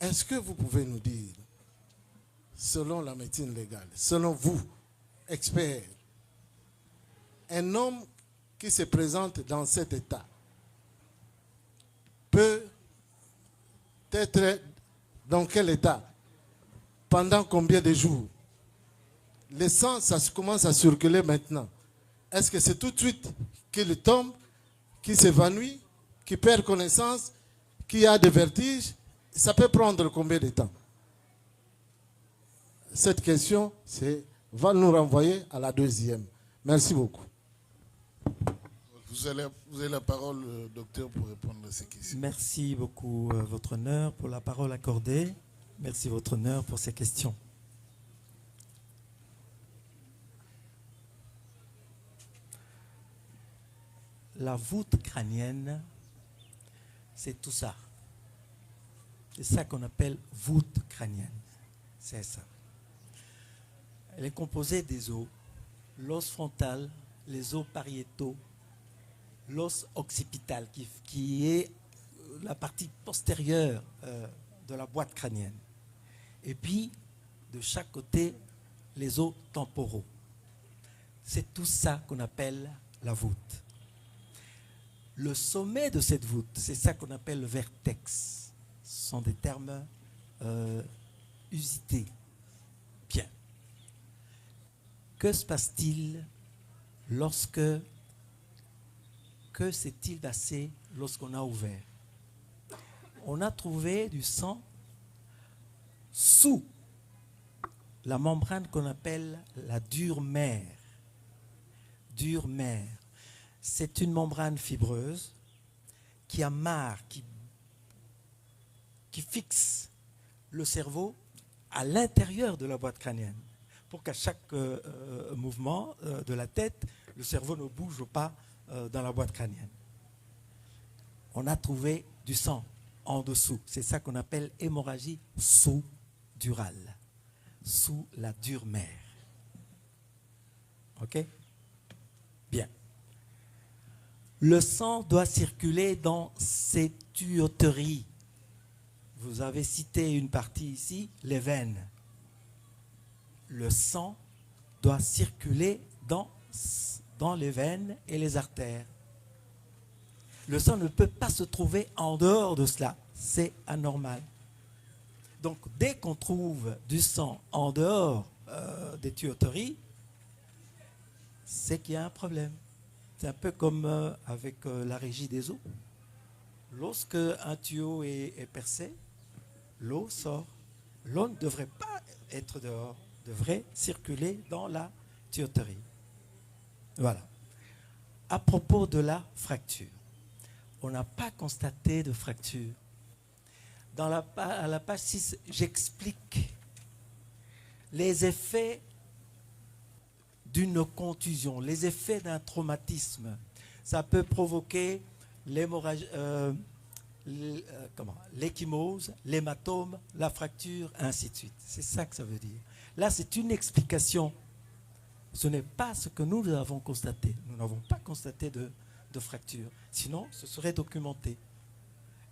Est-ce que vous pouvez nous dire, selon la médecine légale, selon vous, experts, un homme qui se présente dans cet état peut être dans quel état? Pendant combien de jours? Le sang, ça commence à circuler maintenant. Est-ce que c'est tout de suite qu'il tombe, qu'il s'évanouit, qu'il perd connaissance, qu'il a des vertiges? Ça peut prendre combien de temps? Cette question va nous renvoyer à la deuxième. Merci beaucoup. Vous avez la parole, docteur, pour répondre à ces questions. Merci beaucoup, Votre Honneur, pour la parole accordée. Merci, Votre Honneur, pour ces questions. La voûte crânienne, c'est tout ça. C'est ça qu'on appelle voûte crânienne. C'est ça. Elle est composée des os, l'os frontal, les os pariétaux, l'os occipital, qui est la partie postérieure de la boîte crânienne. Et puis, de chaque côté, les os temporaux. C'est tout ça qu'on appelle la voûte. Le sommet de cette voûte, c'est ça qu'on appelle le vertex. Ce sont des termes usités. Bien. Que se passe-t-il que s'est-il passé lorsqu'on a ouvert? On a trouvé du sang sous la membrane qu'on appelle la dure mère. Dure mère. C'est une membrane fibreuse qui amarre, qui fixe le cerveau à l'intérieur de la boîte crânienne pour qu'à chaque mouvement de la tête, le cerveau ne bouge pas dans la boîte crânienne. On a trouvé du sang en dessous. C'est ça qu'on appelle hémorragie sous-durale, sous la dure mère. OK? Bien. Le sang doit circuler dans ces tuyauteries. Vous avez cité une partie ici, les veines. Le sang doit circuler dans les veines et les artères. Le sang ne peut pas se trouver en dehors de cela. C'est anormal. Donc, dès qu'on trouve du sang en dehors des tuyauteries, c'est qu'il y a un problème. C'est un peu comme avec la régie des eaux. Lorsque un tuyau est percé, l'eau sort. L'eau ne devrait pas être dehors, devrait circuler dans la tuyauterie. Voilà. À propos de la fracture, on n'a pas constaté de fracture. À la page 6, j'explique les effets d'une contusion, les effets d'un traumatisme. Ça peut provoquer l'hémorragie, l'échymose, l'hématome, la fracture, ainsi de suite. C'est ça que ça veut dire. Là, c'est une explication. Ce n'est pas ce que nous avons constaté. Nous n'avons pas constaté de fracture. Sinon, ce serait documenté.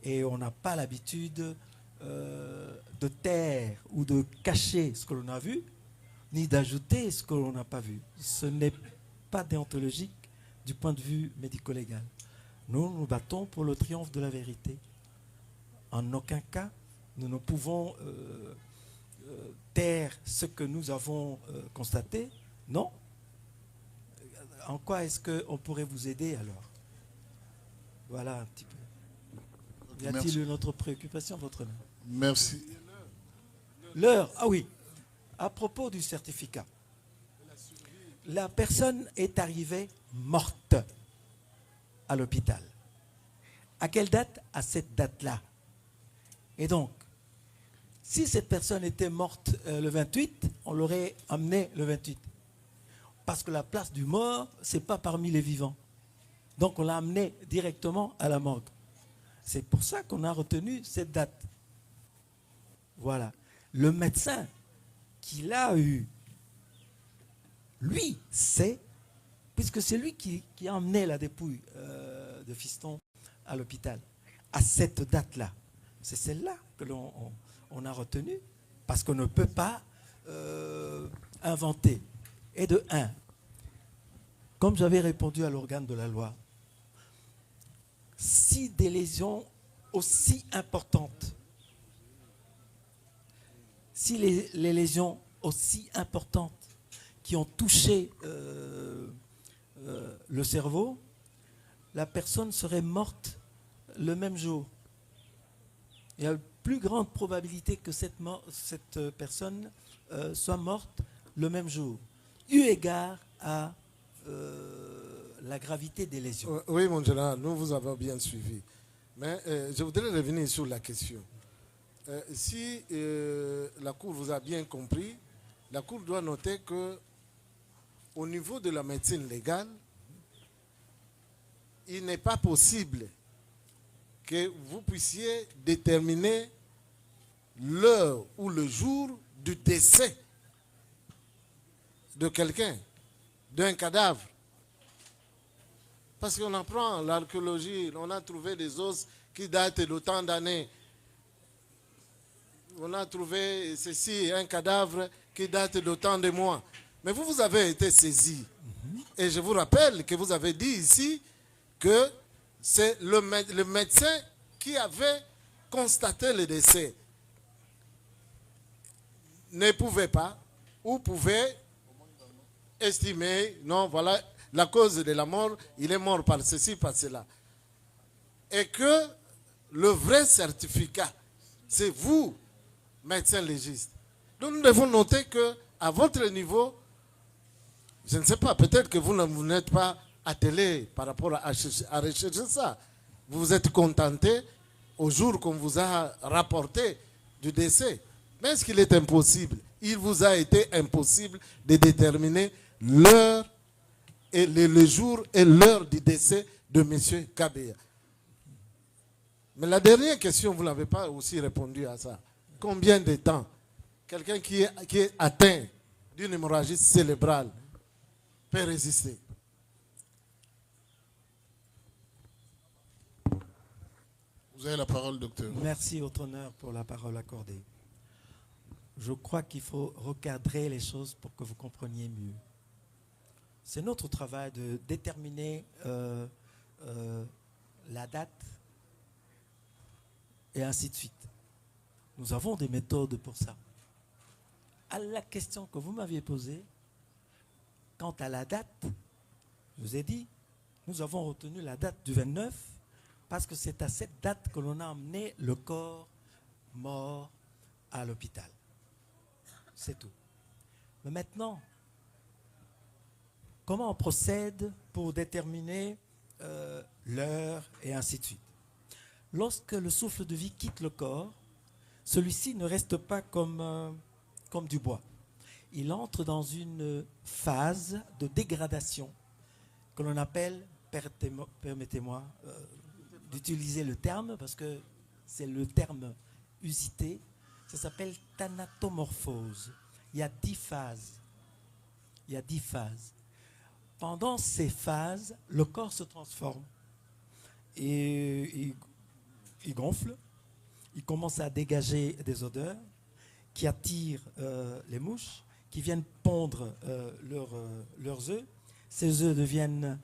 Et on n'a pas l'habitude de taire ou de cacher ce que l'on a vu, ni d'ajouter ce que l'on n'a pas vu. Ce n'est pas déontologique du point de vue médico-légal. Nous nous battons pour le triomphe de la vérité. En aucun cas, nous ne pouvons taire ce que nous avons constaté. Non. En quoi est-ce qu'on pourrait vous aider alors? Voilà un petit peu. Y a-t-il une autre préoccupation, votre honneur? Merci. L'heure, ah oui. À propos du certificat, la personne est arrivée morte à l'hôpital. À quelle date? À cette date-là. Et donc, si cette personne était morte le 28, on l'aurait amenée le 28. Parce que la place du mort, ce n'est pas parmi les vivants. Donc on l'a amenée directement à la morgue. C'est pour ça qu'on a retenu cette date. Voilà. Le médecin qui l'a eu, lui, sait, puisque c'est lui qui a emmené la dépouille de Fiston à l'hôpital, à cette date-là. C'est celle-là que l'on a retenue, parce qu'on ne peut pas inventer. Et de un, comme j'avais répondu à l'organe de la loi, si des lésions aussi importantes, si les lésions aussi importantes qui ont touché le cerveau, la personne serait morte le même jour. Il y a une plus grande probabilité que cette personne soit morte le même jour, eu égard à la gravité des lésions. Oui, mon général, nous vous avons bien suivi. Mais je voudrais revenir sur la question. Si la Cour vous a bien compris, la Cour doit noter que au niveau de la médecine légale, il n'est pas possible que vous puissiez déterminer l'heure ou le jour du décès de quelqu'un, d'un cadavre. Parce qu'on apprend l'archéologie, on a trouvé des os qui datent d'autant d'années. On a trouvé ceci, un cadavre qui date d'autant de mois. Mais vous avez été saisi. Et je vous rappelle que vous avez dit ici que c'est le médecin qui avait constaté le décès. Ne pouvait pas ou pouvait estimer, non, voilà, la cause de la mort, il est mort par ceci, par cela. Et que le vrai certificat, c'est vous, médecin légiste. Donc nous devons noter qu'à votre niveau, je ne sais pas, peut-être que vous n'êtes pas attelé par rapport à rechercher ça. Vous vous êtes contenté au jour qu'on vous a rapporté du décès. Mais est-ce qu'il est impossible? Il vous a été impossible de déterminer l'heure et le jour et l'heure du décès de M. Kabea. Mais la dernière question, vous n'avez pas aussi répondu à ça. Combien de temps quelqu'un qui est atteint d'une hémorragie cérébrale peut résister? Vous avez la parole, docteur. Merci, votre honneur, pour la parole accordée. Je crois qu'il faut recadrer les choses pour que vous compreniez mieux. C'est notre travail de déterminer la date et ainsi de suite. Nous avons des méthodes pour ça. À la question que vous m'aviez posée, quant à la date, je vous ai dit, nous avons retenu la date du 29 parce que c'est à cette date que l'on a emmené le corps mort à l'hôpital. C'est tout. Mais maintenant, comment on procède pour déterminer l'heure et ainsi de suite? Lorsque le souffle de vie quitte le corps, celui-ci ne reste pas comme du bois. Il entre dans une phase de dégradation que l'on appelle, permettez-moi d'utiliser le terme parce que c'est le terme usité, ça s'appelle thanatomorphose. Il y a 10 phases. Il y a 10 phases. Pendant ces phases, le corps se transforme et il gonfle, il commence à dégager des odeurs qui attirent les mouches, qui viennent pondre leurs œufs. Ces œufs deviennent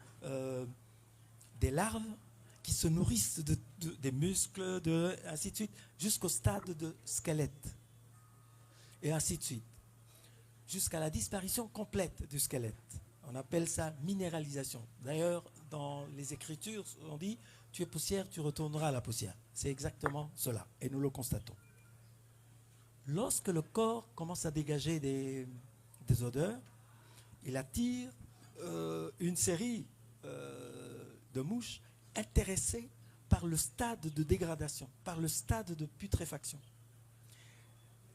des larves qui se nourrissent des muscles, ainsi de suite, jusqu'au stade de squelette. Et ainsi de suite. Jusqu'à la disparition complète du squelette. On appelle ça minéralisation. D'ailleurs, dans les Écritures, on dit « tu es poussière, tu retourneras à la poussière ». C'est exactement cela, et nous le constatons. Lorsque le corps commence à dégager des odeurs, il attire une série de mouches intéressées par le stade de dégradation, par le stade de putréfaction.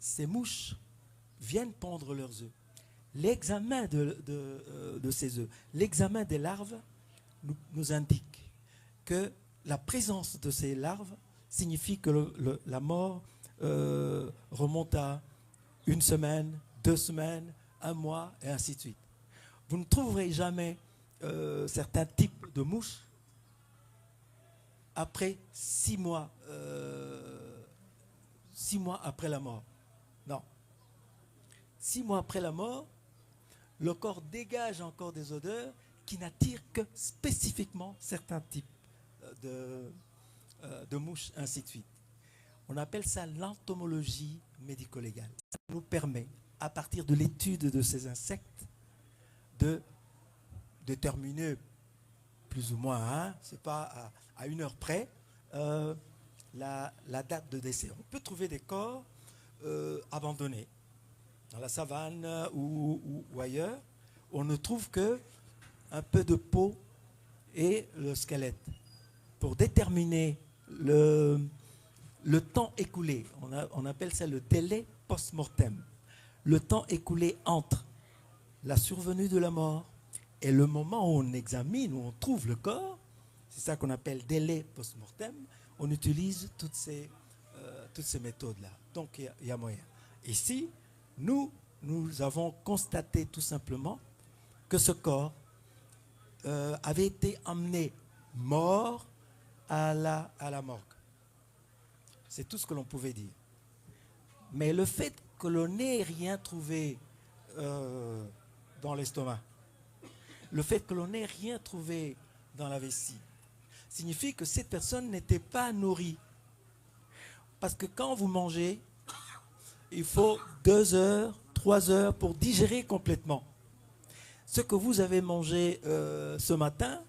Ces mouches viennent pondre leurs œufs. L'examen de ces œufs, l'examen des larves nous indique que la présence de ces larves signifie que la mort remonte à 1 semaine, 2 semaines, 1 mois, et ainsi de suite. Vous ne trouverez jamais certains types de mouches après 6 mois, 6 mois après la mort. Non. 6 mois après la mort, le corps dégage encore des odeurs qui n'attirent que spécifiquement certains types de mouches, ainsi de suite. On appelle ça l'entomologie médico-légale. Ça nous permet, à partir de l'étude de ces insectes, de déterminer plus ou moins, c'est pas à 1 heure près, la date de décès. On peut trouver des corps abandonnés dans la savane ou ailleurs. On ne trouve que un peu de peau et le squelette pour déterminer le temps écoulé. On appelle ça le délai post-mortem. Le temps écoulé entre la survenue de la mort et le moment où on examine, où on trouve le corps. C'est ça qu'on appelle délai post-mortem. On utilise toutes ces méthodes-là. Donc, il y a moyen. Ici, nous avons constaté tout simplement que ce corps avait été emmené mort à la morgue. C'est tout ce que l'on pouvait dire. Mais le fait que l'on n'ait rien trouvé dans l'estomac, le fait que l'on n'ait rien trouvé dans la vessie, signifie que cette personne n'était pas nourrie. Parce que quand vous mangez, il faut 2 heures, 3 heures pour digérer complètement. Ce que vous avez mangé ce matin,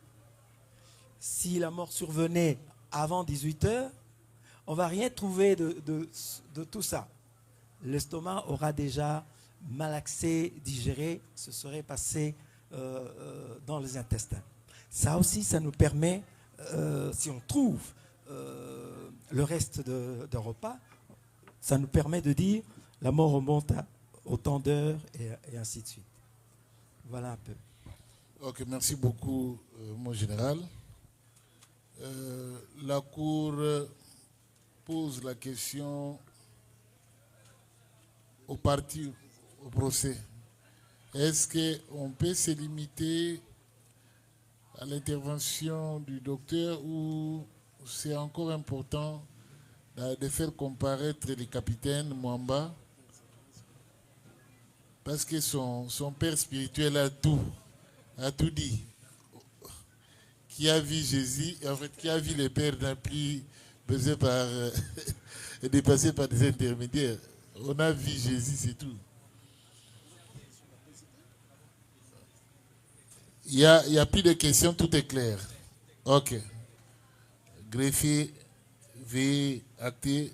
si la mort survenait avant 18 heures, on ne va rien trouver de tout ça. L'estomac aura déjà malaxé, digéré, ce serait passé dans les intestins. Ça aussi, ça nous permet, si on trouve le reste d'un repas, ça nous permet de dire la mort remonte à autant d'heures et ainsi de suite. Voilà un peu. Ok, merci beaucoup, mon général. La Cour pose la question aux parties au procès. Est-ce qu'on peut se limiter à l'intervention du docteur ou c'est encore important de faire comparaître le capitaine Mwamba parce que son père spirituel a tout dit. Qui a vu Jésus, en fait, qui a vu le père n'a plus besoin de passer par des intermédiaires. On a vu Jésus, c'est tout. Il y a plus de questions, tout est clair. Ok. Greffier, veuillez acter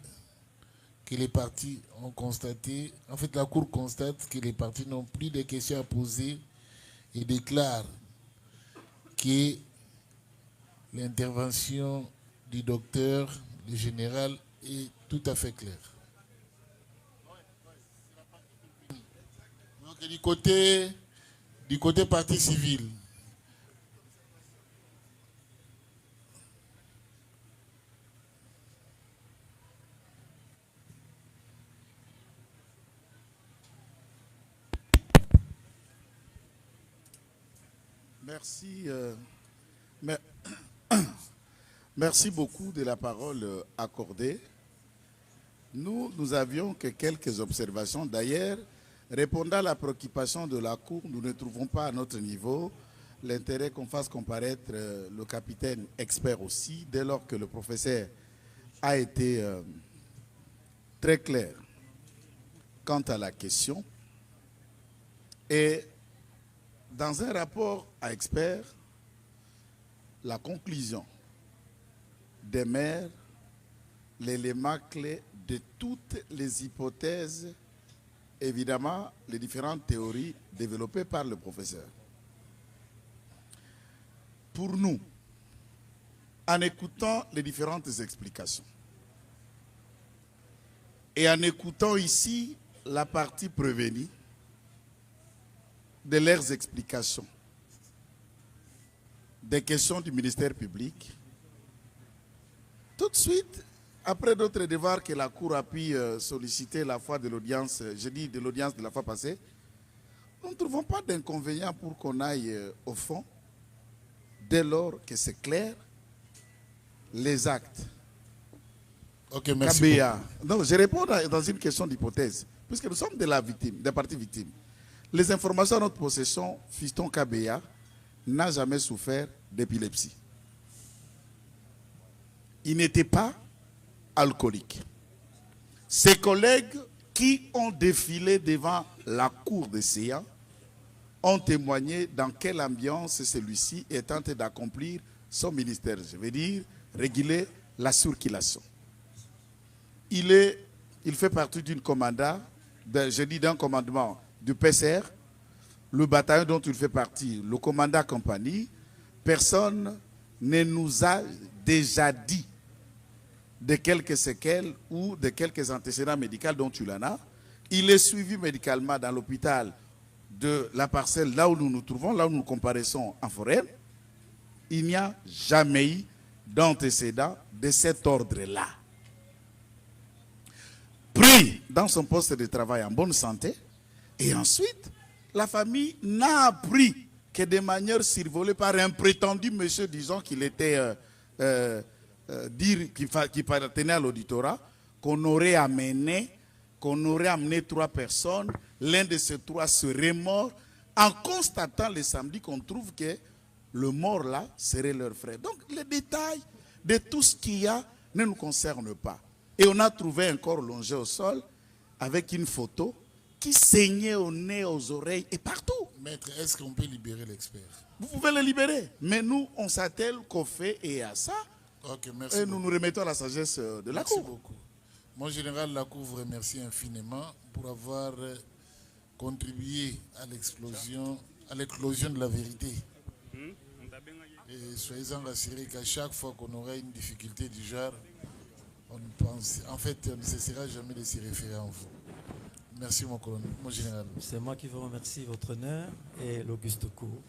que les parties ont constaté, en fait la Cour constate que les parties n'ont plus de questions à poser et déclare que l'intervention du docteur, le général, est tout à fait claire. Donc, du côté partie civile, merci. Merci beaucoup de la parole accordée. Nous avions que quelques observations. D'ailleurs, répondant à la préoccupation de la Cour, nous ne trouvons pas à notre niveau l'intérêt qu'on fasse comparaître le capitaine expert aussi, dès lors que le professeur a été très clair quant à la question. Et dans un rapport à experts, la conclusion demeure l'élément clé de toutes les hypothèses, évidemment, les différentes théories développées par le professeur. Pour nous, en écoutant les différentes explications et en écoutant ici la partie prévenue de leurs explications, des questions du ministère public, tout de suite, après d'autres devoirs que la Cour a pu solliciter la fois de l'audience, je dis de l'audience de la fois passée, nous ne trouvons pas d'inconvénient pour qu'on aille au fond, dès lors que c'est clair, les actes. Ok, merci. KBA. Non, je réponds dans une question d'hypothèse, puisque nous sommes de la victime, des parties victimes. Les informations à notre possession, fiston KBA n'a jamais souffert d'épilepsie. Il n'était pas alcoolique. Ses collègues qui ont défilé devant la cour des séances ont témoigné dans quelle ambiance celui-ci est tenté d'accomplir son ministère. Je veux dire, réguler la circulation. Il fait partie d'une commanda, d'un commandement du PCR, le bataillon dont il fait partie, le commandant compagnie, personne ne nous a déjà dit de quelques séquelles ou de quelques antécédents médicaux dont tu l'en as. Il est suivi médicalement dans l'hôpital de la parcelle là où nous nous trouvons, là où nous comparaissons en forêt. Il n'y a jamais eu d'antécédent de cet ordre-là. Pris dans son poste de travail en bonne santé, et ensuite, la famille n'a appris que de manière survolée par un prétendu monsieur, disons qu'il était qui appartenait à l'auditorat, qu'on aurait amené 3 personnes, l'un de ces 3 serait mort, en constatant le samedi qu'on trouve que le mort là serait leur frère. Donc les détails de tout ce qu'il y a ne nous concernent pas. Et on a trouvé un corps longé au sol avec une photo qui saignait au nez, aux oreilles et partout. Maître, est-ce qu'on peut libérer l'expert? Vous pouvez le libérer. Mais nous, on s'attelle qu'au fait et à ça. Ok, merci. Et nous nous remettons à la sagesse de la Cour. Merci beaucoup. Mon général, la Cour vous remercie infiniment pour avoir contribué à l'éclosion de la vérité. Et soyez-en rassurés qu'à chaque fois qu'on aura une difficulté du genre, on ne cessera jamais de s'y référer en vous. Merci mon colonel, mon général. C'est moi qui vous remercie, votre honneur, et l'Auguste Cour.